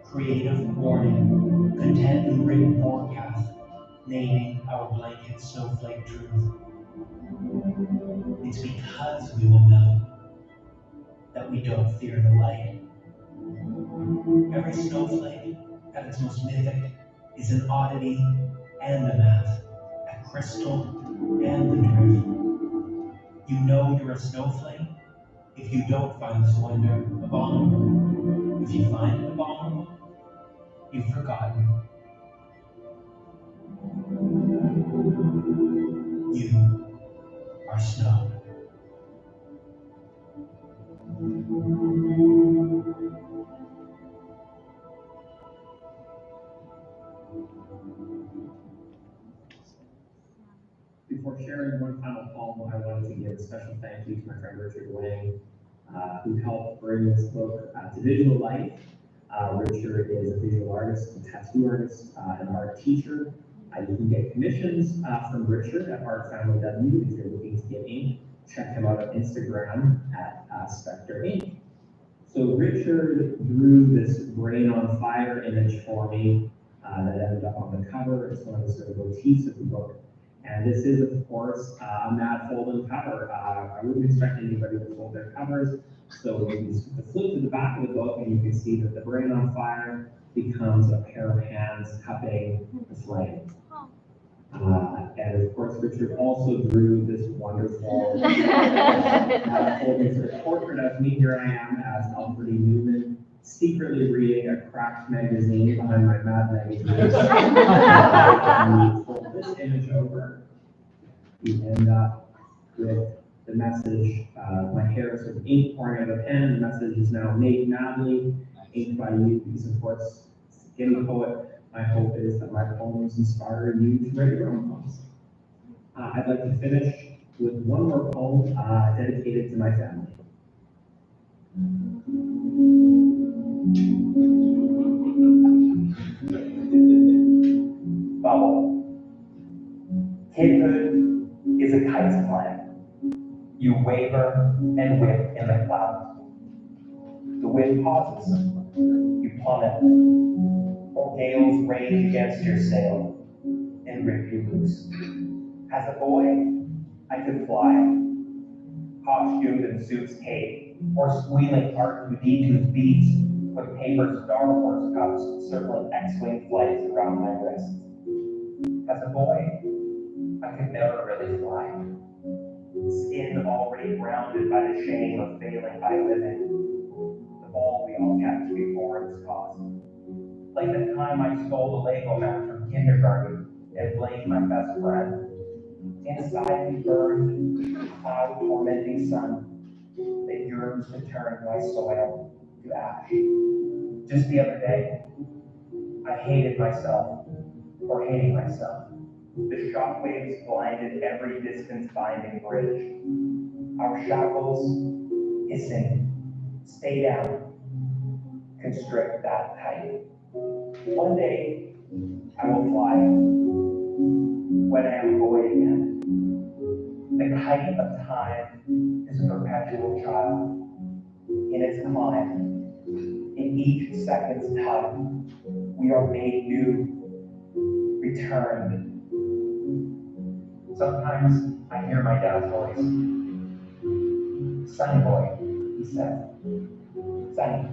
creative warning, contently written forecast, naming our blanket snowflake truth. It's because we will know that we don't fear the light. Every snowflake, at its most mythic, is an oddity and a math, a crystal and the drift. You know you're a snowflake if you don't find this wonder abominable. If you find it abominable, you've forgotten. You are snow. Before sharing one final poem, I wanted to give a special thank you to my friend Richard Wang, who helped bring this book to visual life. Richard is a visual artist, a tattoo artist, an art teacher. You can get commissions from Richard at Art Family W if you're looking to get ink. Check him out on Instagram at Spectre Ink. So Richard drew this brain on fire image for me that ended up on the cover. It's one of the sort of motifs of the book. And this is, of course, a mad fold-in cover. I wouldn't expect anybody to fold their covers. So you can flip to the back of the book and you can see that the brain on fire becomes a pair of hands cupping the flame. And of course, Richard also drew this wonderful folding sort of portrait of me. Here I am as Alfred E. Newman, secretly reading a cracked magazine behind my Mad magazine. And you fold this image over, you end up with the message, my hair is sort of ink pouring out of the pen. The message is now made madly, inked by you, because of course, skinny poet. My hope is that my poems inspire you to write your own poems. I'd like to finish with one more poem dedicated to my family. Bubble. Kidhood is a kite's climb. You waver and whip in the clouds. The wind pauses. You plummet. Or gales rage against your sail and rip you loose. As a boy, I could fly, costumed in suits cape, or squealing R2-D2's beats with paper Star Wars cups circling X-Wing flights around my wrists. As a boy, I could never really fly, skin already grounded by the shame of failing by living, the ball we all kept before its cost. Like the time I stole the Lego map from kindergarten and blamed my best friend. Inside me burned a cloud-tormenting sun that yearns to turn my soil to ash. Just the other day, I hated myself for hating myself. The shockwaves blinded every distance-binding bridge. Our shackles hissing, stay down. constrict that height. One day, I will fly when I am a boy again. The kite of time is a perpetual child in its climb. In each second's tug, we are made new, returned. Sometimes I hear my dad's voice. Sonny boy, he said. Sonny,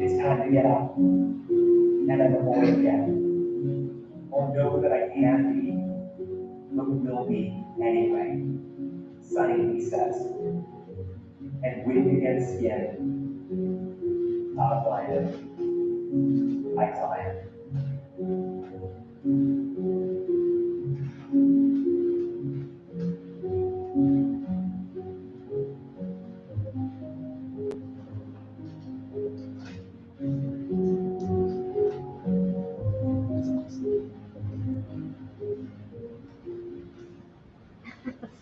it's time to get up. And I'm a boy again. Or know that I can be, but will be anyway. Sonny, he says. And wind against skin, not blinded. I climb.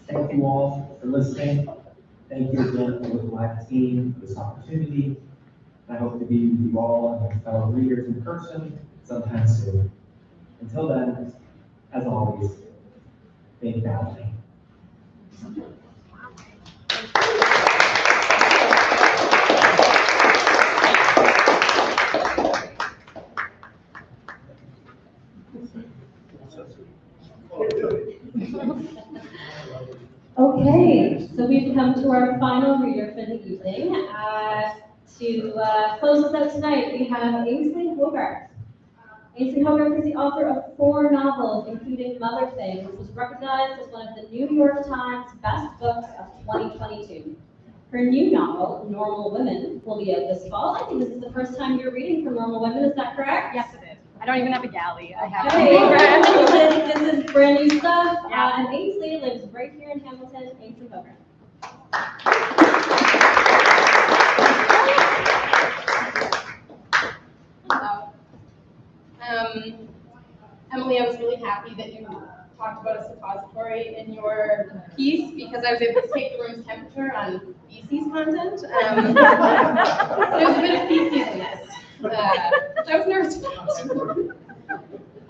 Thank you all for listening. Thank you again to the LitLive team for this opportunity. I hope to be with you all and my fellow readers in person sometime soon. Until then, as always, think badly. Okay, so we've come to our final reader for the evening. To close us out tonight, we have Ainslie Hogarth. Ainslie Hogarth is the author of 4 novels, including Mother Thing, which was recognized as one of the New York Times best books of 2022. Her new novel, Normal Women, will be out this fall. I think this is the first time you're reading from Normal Women, is that correct? Yes, it is. I don't even have a galley. I have this is brand new stuff. Yeah. And Ainslie lives right here in Hamilton. Ainslie Hogarth. Emily, I was really happy that you talked about a suppository in your piece because I was able to take the room's temperature on feces content. There's a bit of feces in this, which I was nervous about.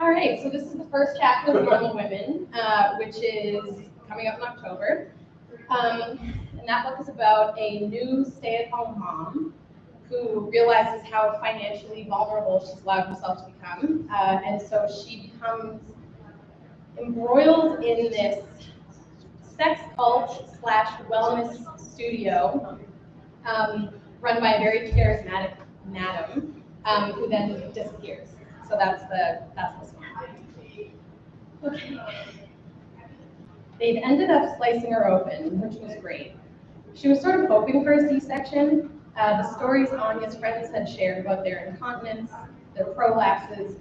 All right, so this is the first chapter of Normal Women, which is coming up in October. And that book is about a new stay-at-home mom who realizes how financially vulnerable she's allowed herself to become. And so she becomes embroiled in this sex cult / wellness studio run by a very charismatic madam who then disappears. So that's this one. Okay. They've ended up slicing her open, which was great. She was sort of hoping for a C-section. The stories Anya's friends had shared about their incontinence, their prolapses.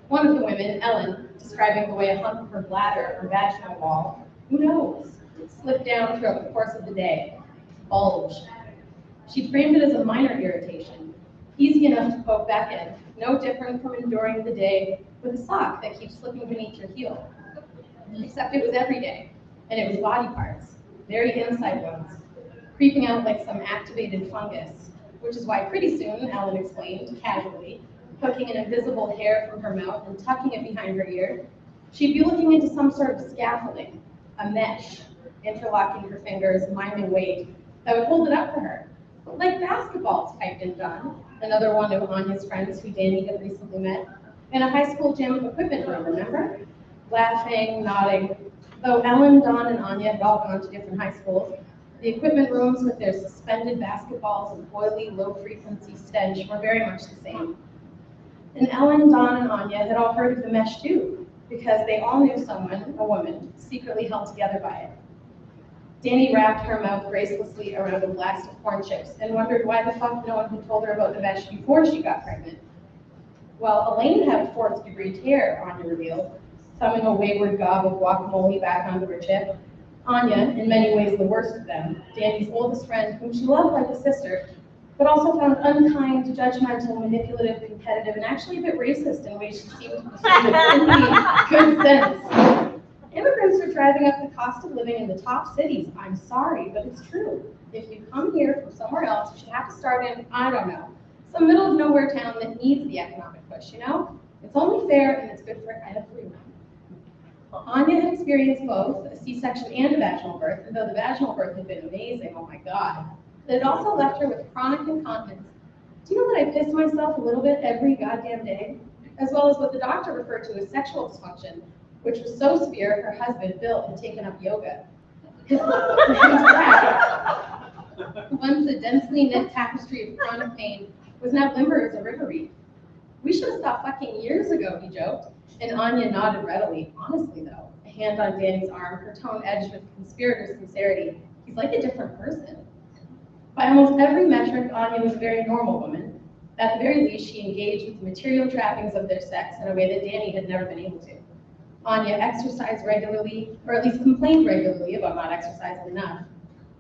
One of the women, Ellen, describing the way a hump of her bladder or vaginal wall, who knows, slipped down throughout the course of the day, bulged. She framed it as a minor irritation, easy enough to poke back in, no different from enduring the day with a sock that keeps slipping beneath your heel. Except it was every day, and it was body parts, very inside ones, creeping out like some activated fungus, which is why pretty soon, Ellen explained, casually, poking an invisible hair from her mouth and tucking it behind her ear, she'd be looking into some sort of scaffolding, a mesh, interlocking her fingers, miming weight, that would hold it up for her. Like basketballs, piped in John, another one of Anya's friends who Danny had recently met, in a high school gym equipment room, remember? Laughing, nodding. Though Ellen, Dawn, and Anya had all gone to different high schools, the equipment rooms with their suspended basketballs and oily, low-frequency stench were very much the same. And Ellen, Dawn, and Anya had all heard of the mesh too, because they all knew someone, a woman, secretly held together by it. Danny wrapped her mouth gracelessly around a blast of corn chips and wondered why the fuck no one had told her about the mesh before she got pregnant. Well, Elaine had a 4th-degree tear, Anya revealed, thumbing a wayward gob of guacamole back onto her chip. Anya, in many ways the worst of them, Danny's oldest friend, whom she loved like a sister, but also found unkind, judgmental, manipulative, competitive, and actually a bit racist in ways she seemed to perceive with good sense. Immigrants are driving up the cost of living in the top cities. I'm sorry, but it's true. If you come here from somewhere else, you should have to start in, I don't know, some middle of nowhere town that needs the economic push, you know? It's only fair and it's good for everyone. Anya had experienced both a C-section and a vaginal birth, and though the vaginal birth had been amazing, oh my God, it also left her with chronic incontinence. Do you know that I pissed myself a little bit every goddamn day? As well as what the doctor referred to as sexual dysfunction, which was so severe her husband, Bill, had taken up yoga. His back, once a densely knit tapestry of chronic pain, was now limber as a river reed. We should have stopped fucking years ago, he joked, and Anya nodded readily. Honestly, though, a hand on Danny's arm, her tone edged with conspirator sincerity. He's like a different person. By almost every metric, Anya was a very normal woman. At the very least, she engaged with the material trappings of their sex in a way that Danny had never been able to. Anya exercised regularly, or at least complained regularly about not exercising enough.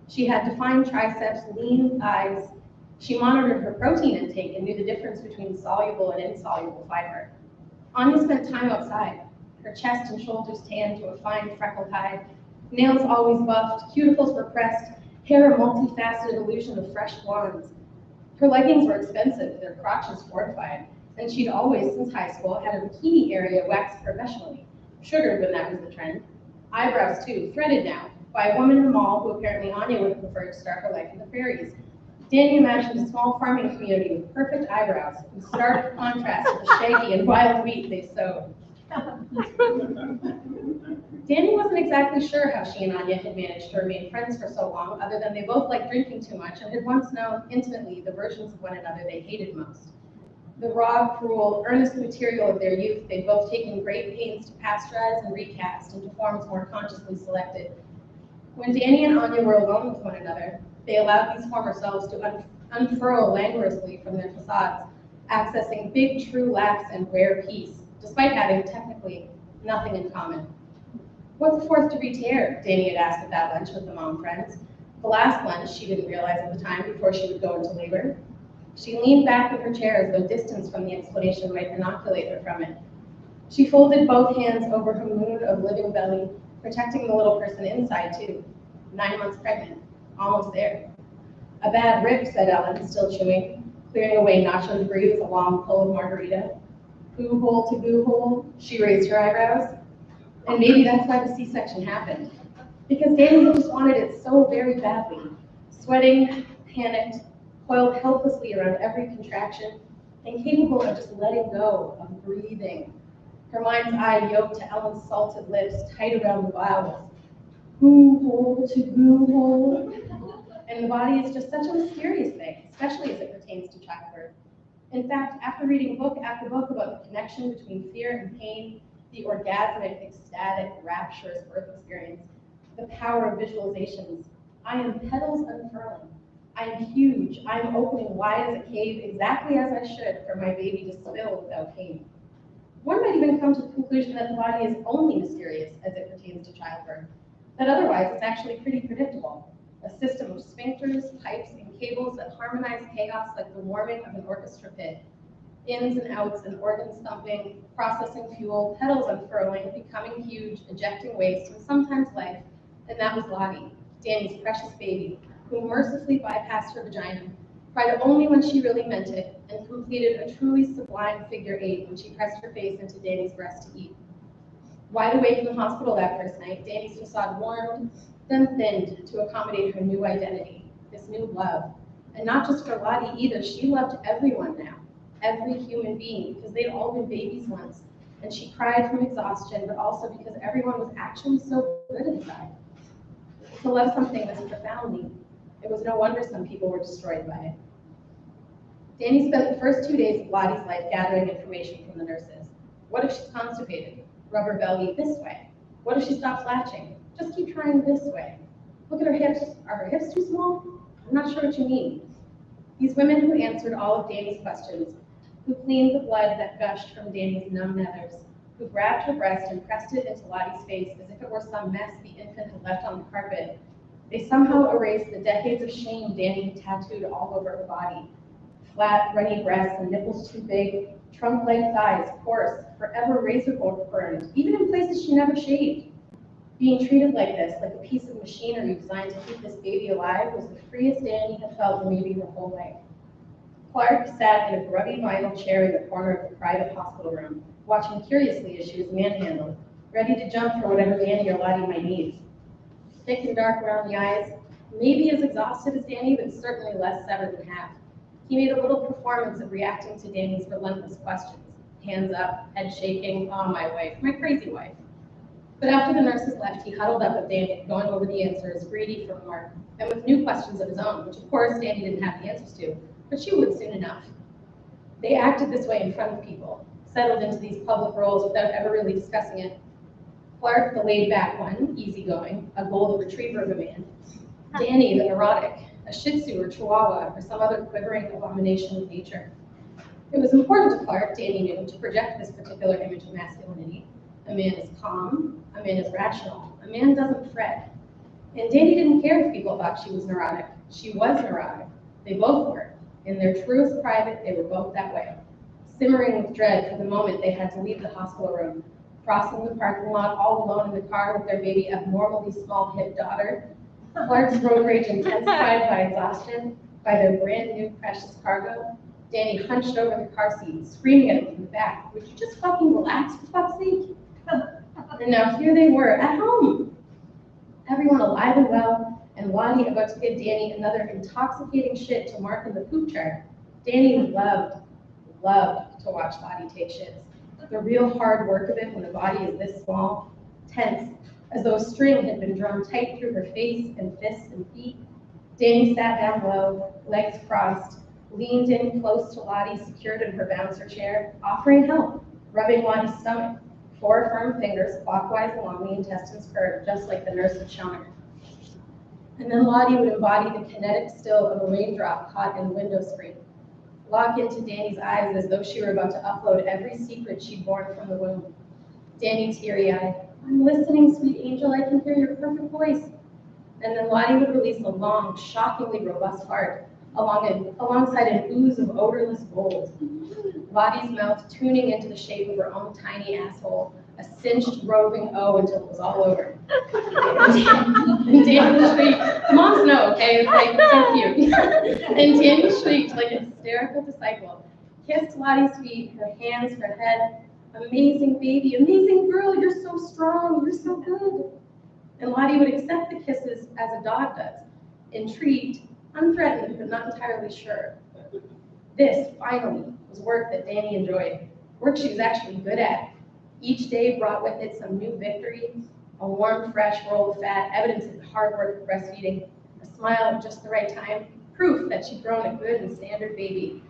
She had defined triceps, lean thighs. She monitored her protein intake and knew the difference between soluble and insoluble fiber. Anya spent time outside, her chest and shoulders tanned to a fine freckled hide, nails always buffed, cuticles were pressed, hair a multifaceted illusion of fresh blondes. Her leggings were expensive, their crotches fortified, and she'd always, since high school, had a bikini area waxed professionally, sugared when that was the trend. Eyebrows too, threaded now, by a woman in the mall who apparently Anya would have preferred to start her life in the prairies. Danny imagined a small farming community with perfect eyebrows, in stark contrast to the shaggy and wild wheat they sowed. Danny wasn't exactly sure how she and Anya had managed to remain friends for so long, other than they both liked drinking too much and had once known intimately the versions of one another they hated most. The raw, cruel, earnest material of their youth they'd both taken great pains to pasteurize and recast into forms more consciously selected. When Danny and Anya were alone with one another, they allowed these former selves to unfurl languorously from their facades, accessing big, true laughs and rare peace, despite having technically nothing in common. What's a fourth degree tear? Danny had asked at that lunch with the mom friends. The last lunch she didn't realize at the time before she would go into labor. She leaned back in her chair as though distance from the explanation might inoculate her from it. She folded both hands over her moon of living belly, protecting the little person inside too. 9 months pregnant, almost there. A bad rip, said Ellen, still chewing, clearing away nacho debris with a long pull of margarita. Boo hole to boo hole, she raised her eyebrows. And maybe that's why the C-section happened. Because Danny just wanted it so very badly. Sweating, panicked, coiled helplessly around every contraction, and capable of just letting go, of breathing. Her mind's eye yoked to Ellen's salted lips, tight around the vowels. Boo hole to boo hole. And the body is just such a mysterious thing, especially as it pertains to childbirth. In fact, after reading book after book about the connection between fear and pain, the orgasmic, ecstatic, rapturous birth experience, the power of visualizations, I am petals unfurling. I am huge. I am opening wide as a cave, exactly as I should, for my baby to spill without pain. One might even come to the conclusion that the body is only mysterious as it pertains to childbirth, that otherwise it's actually pretty predictable. A system of sphincters, pipes, and cables that harmonize chaos like the warming of an orchestra pit. Ins and outs and organs thumping, processing fuel, petals unfurling, becoming huge, ejecting waste, and sometimes life. And that was Lottie, Danny's precious baby, who mercilessly bypassed her vagina, cried only when she really meant it, and completed a truly sublime figure 8 when she pressed her face into Danny's breast to eat. Wide awake in the hospital that first night, Danny's facade warmed, then thinned to accommodate her new identity, this new love. And not just for Lottie either, she loved everyone now, every human being, because they'd all been babies once. And she cried from exhaustion, but also because everyone was actually so good inside. To love something this profoundly, it was no wonder some people were destroyed by it. Danny spent the first 2 days of Lottie's life gathering information from the nurses. What if she's constipated? Rub her belly this way. What if she stops latching? Just keep trying this way. Look at her hips. Are her hips too small? I'm not sure what you mean. These women who answered all of Danny's questions, who cleaned the blood that gushed from Danny's numb nethers, who grabbed her breast and pressed it into Lottie's face as if it were some mess the infant had left on the carpet, they somehow erased the decades of shame Danny had tattooed all over her body. Flat, runny breasts and nipples too big, trunk-like thighs, coarse, forever razor burned, even in places she never shaved. Being treated like this, like a piece of machinery designed to keep this baby alive, was the freest Danny had felt in maybe her whole life. Clark sat in a grubby vinyl chair in the corner of the private hospital room, watching curiously as she was manhandled, ready to jump for whatever Danny or Lottie might need. Thick and dark around the eyes, maybe as exhausted as Danny, but certainly less severed in half. He made a little performance of reacting to Danny's relentless questions. Hands up, head shaking, oh, my wife, my crazy wife. But after the nurses left, he huddled up with Danny, going over the answers, greedy for more, and with new questions of his own, which of course Danny didn't have the answers to, but she would soon enough. They acted this way in front of people, settled into these public roles without ever really discussing it. Clark, the laid-back one, easygoing, a golden retriever of a man. Danny, the neurotic, a Shih Tzu or Chihuahua or some other quivering abomination of nature. It was important to Clark, Danny knew, to project this particular image of masculinity. A man is calm, a man is rational, a man doesn't fret. And Danny didn't care if people thought she was neurotic. She was neurotic. They both were. In their truest private, they were both that way. Simmering with dread for the moment they had to leave the hospital room, crossing the parking lot all alone in the car with their baby abnormally small hip daughter. Clark's road rage intensified by exhaustion, by their brand new precious cargo. Danny hunched over the car seat, screaming at him from the back, would you just fucking relax for fuck's sake? And now here they were, at home. Everyone alive and well, and Lottie about to give Danny another intoxicating shit to mark in the poop chart. Danny loved to watch Lottie take shits. The real hard work of it when the body is this small, tense, as though a string had been drawn tight through her face and fists and feet. Danny sat down low, legs crossed, leaned in close to Lottie, secured in her bouncer chair, offering help, rubbing Lottie's stomach, 4 firm fingers clockwise along the intestines curve, just like the nurse had shown her. And then Lottie would embody the kinetic still of a raindrop caught in the window screen, lock into Danny's eyes as though she were about to upload every secret she'd born from the womb. Danny teary-eyed, I'm listening, sweet angel, I can hear your perfect voice. And then Lottie would release a long, shockingly robust fart, alongside an ooze of odorless gold. Lottie's mouth tuning into the shape of her own tiny asshole, a cinched roving O until it was all over. And Danny shrieked, moms know, okay, it's like so cute. And Danny shrieked like a hysterical disciple, kissed Lottie's feet, her hands, her head. Amazing baby, amazing girl, you're so strong, you're so good. And Lottie would accept the kisses as a dog does, intrigued, unthreatened, but not entirely sure. This, finally, was work that Danny enjoyed, work she was actually good at. Each day brought with it some new victory, a warm, fresh roll of fat, evidence of the hard work of breastfeeding, a smile at just the right time, proof that she'd grown a good and standard baby.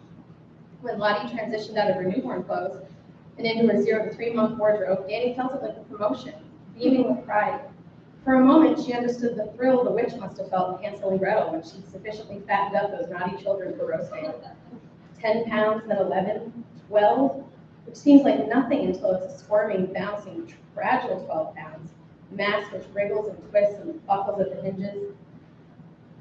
When Lottie transitioned out of her newborn clothes and into her 0 to 3 month wardrobe, Danny felt it like a promotion, beaming with pride. For a moment, she understood the thrill the witch must have felt in Hansel and Gretel when she'd sufficiently fattened up those naughty children for roasting. 10 pounds, then 11, 12, which seems like nothing until it's a squirming, bouncing, fragile 12 pounds, mass which wriggles and twists and buckles at the hinges.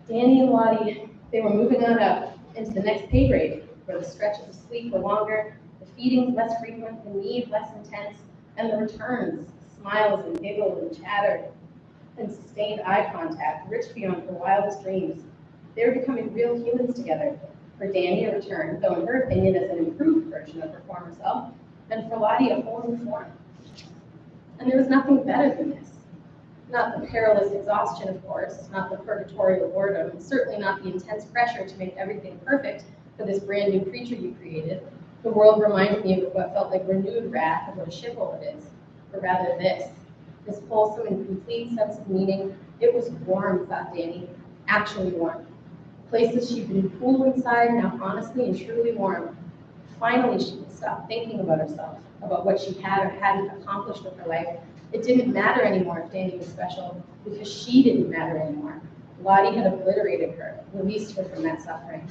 Danny and Lottie, they were moving on up into the next pay grade, where the stretches of sleep were longer, the feedings less frequent, the need less intense, and the returns, smiles and giggles and chatter, and sustained eye contact, rich beyond her wildest dreams. They were becoming real humans together. For Danny, a return, though in her opinion as an improved version of her former self, and for Lottie, a whole new form. And there was nothing better than this. Not the perilous exhaustion, of course, not the purgatorial boredom, and certainly not the intense pressure to make everything perfect for this brand new creature you created. The world reminded me of what felt like renewed wrath of what a shithole it is, but rather this wholesome and complete sense of meaning. It was warm, thought Danny, actually warm. Places she'd been cool inside, now honestly and truly warm. Finally, she could stop thinking about herself, about what she had or hadn't accomplished with her life. It didn't matter anymore if Danny was special, because she didn't matter anymore. Lottie had obliterated her, released her from that suffering.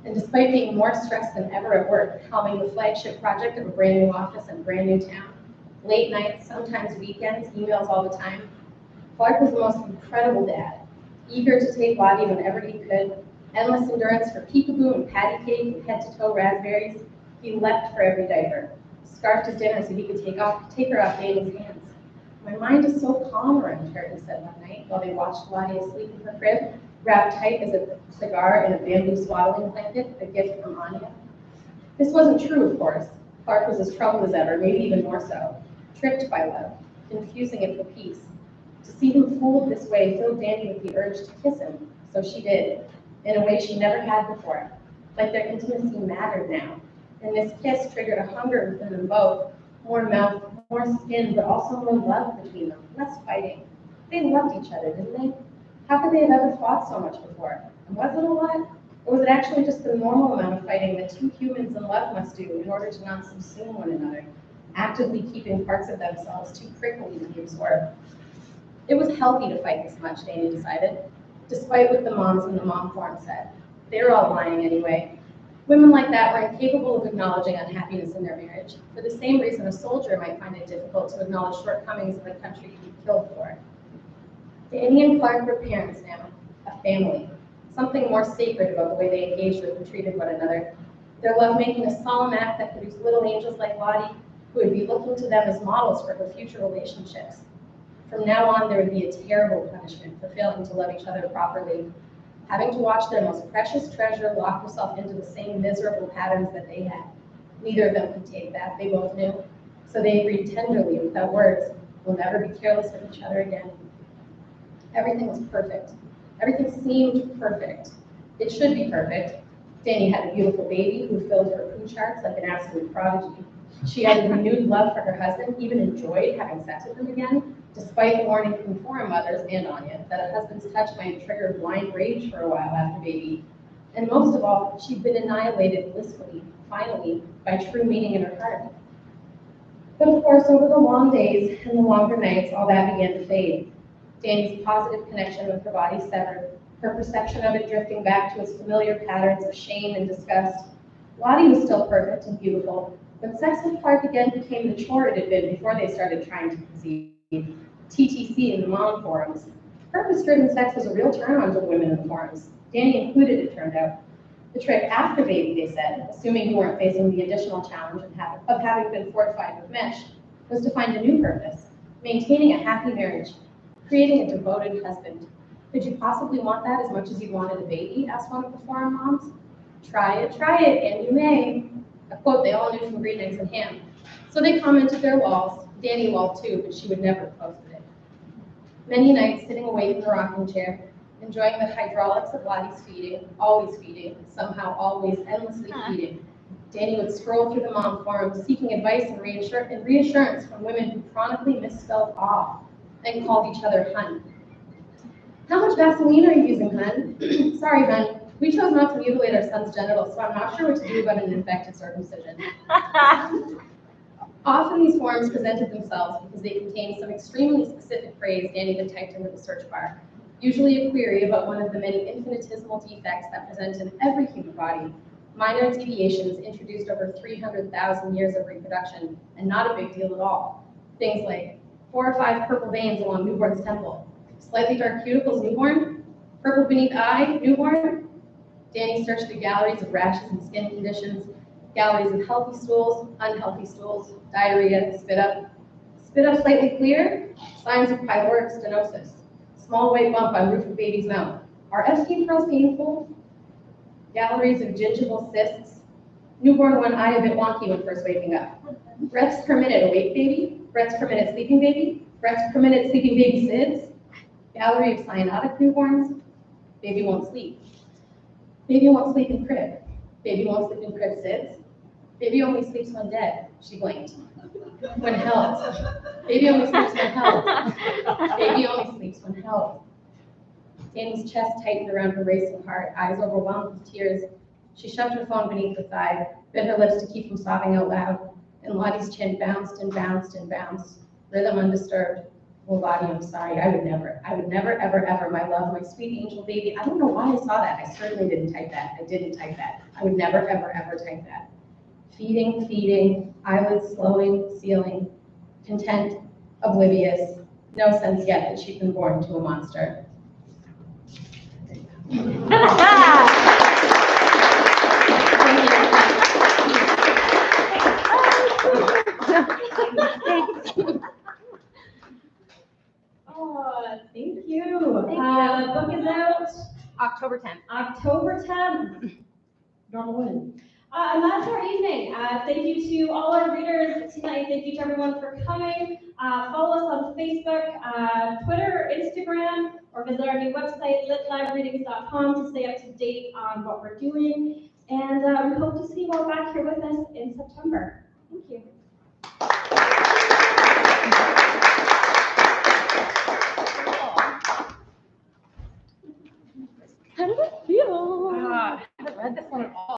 And despite being more stressed than ever at work, helming the flagship project of a brand new office and a brand new town, late nights, sometimes weekends, emails all the time, Clark was the most incredible dad, eager to take Lottie whenever he could, endless endurance for peekaboo and patty cake and head-to-toe raspberries. He leapt for every diaper, scarfed his dinner so he could take her off Danny's hands. My mind is so calm around her, he said one night while they watched Lottie asleep in her crib, wrapped tight as a cigar in a bamboo swaddling blanket, a gift from Anya. This wasn't true, of course. Clark was as troubled as ever, maybe even more so, tricked by love, confusing it for peace. To see him fooled this way filled Danny with the urge to kiss him, so she did, in a way she never had before, like their intimacy mattered now. And this kiss triggered a hunger within them both, more mouth, more skin, but also more love between them, less fighting. They loved each other, didn't they? How could they have ever fought so much before? And was it a lot? Or was it actually just the normal amount of fighting that two humans in love must do in order to not subsume one another, actively keeping parts of themselves too prickly to be absorbed? It was healthy to fight this much, Danny decided, despite what the moms in the mom forum said. They were all lying anyway. Women like that were incapable of acknowledging unhappiness in their marriage, for the same reason a soldier might find it difficult to acknowledge shortcomings in the country he'd killed for. Danny and Clark were parents now, a family, something more sacred about the way they engaged with and treated one another. Their lovemaking a solemn act that produced little angels like Lottie, who would be looking to them as models for her future relationships. From now on, there would be a terrible punishment for failing to love each other properly, having to watch their most precious treasure lock herself into the same miserable patterns that they had. Neither of them could take that, they both knew. So they agreed tenderly, without words, we'll never be careless with each other again. Everything was perfect. Everything seemed perfect. It should be perfect. Danny had a beautiful baby who filled her poo charts like an absolute prodigy. She had a renewed love for her husband, even enjoyed having sex with him again, despite the warning from foreign mothers and Anya that a husband's touch might trigger blind rage for a while after baby. And most of all, she'd been annihilated blissfully, finally, by true meaning in her heart. But of course, over the long days and the longer nights, all that began to fade. Danny's positive connection with her body severed, her perception of it drifting back to its familiar patterns of shame and disgust. Lottie was still perfect and beautiful, but sex with Clark again became the chore it had been before they started trying to conceive. TTC in the mom forums. Purpose-driven sex was a real turn-on to the women in the forums. Danny included, it turned out. The trick after baby, they said, assuming you weren't facing the additional challenge of having been fortified with mesh, was to find a new purpose, maintaining a happy marriage, creating a devoted husband. Could you possibly want that as much as you wanted a baby? Asked one of the forum moms. Try it, and you may. A quote they all knew from Green Eggs and Ham. So they commented their walls. Danny walled too, but she would never have posted it. Many nights sitting awake in the rocking chair, enjoying the hydraulics of Lottie's feeding, somehow always endlessly feeding. Danny would scroll through the mom forums, seeking advice and reassurance from women who chronically misspelled off and called each other hun. How much Vaseline are you using, hun? Sorry, hun. We chose not to mutilate our son's genitals, so I'm not sure what to do about an infected circumcision. Often these forums presented themselves because they contained some extremely specific phrase Danny had typed into the search bar, usually a query about one of the many infinitesimal defects that present in every human body, minor deviations introduced over 300,000 years of reproduction, and not a big deal at all. Things like 4 or 5 purple veins along newborn's temple, slightly dark cuticles, newborn, purple beneath eye, newborn. Danny searched the galleries of rashes and skin conditions, galleries of healthy stools, unhealthy stools, diarrhea, spit up slightly clear, signs of pyloric stenosis, small white bump on roof of baby's mouth. Are ST pearls painful? Galleries of gingival cysts, newborn one eye a bit wonky when first waking up. Breaths per minute awake baby, breaths per minute sleeping baby, breaths per minute sleeping baby SIDS, gallery of cyanotic newborns, baby won't sleep. Baby won't sleep in crib. Baby won't sleep in crib SIDS. Baby only sleeps when dead, she blinked. When held. Baby only sleeps when held. Baby only sleeps when held. Danny's chest tightened around her racing heart, eyes overwhelmed with tears. She shoved her phone beneath her thigh, bit her lips to keep from sobbing out loud, and Lottie's chin bounced and bounced and bounced, rhythm undisturbed. Well, Lottie, I'm sorry, I would never, ever, my love, my sweet angel baby. I don't know why I saw that. I certainly didn't type that. I didn't type that. I would never, ever type that. Feeding, eyelids slowing, sealing, content, oblivious, no sense yet that she'd been born to a monster. Oh, thank you. The book is out October 10th. October 10th. Normal women. And that's our evening. Thank you to all our readers tonight. Thank you to everyone for coming. Follow us on Facebook, Twitter, Instagram, or visit our new website, litlivereadings.com, to stay up to date on what we're doing. And we hope to see you all back here with us in September. Thank you.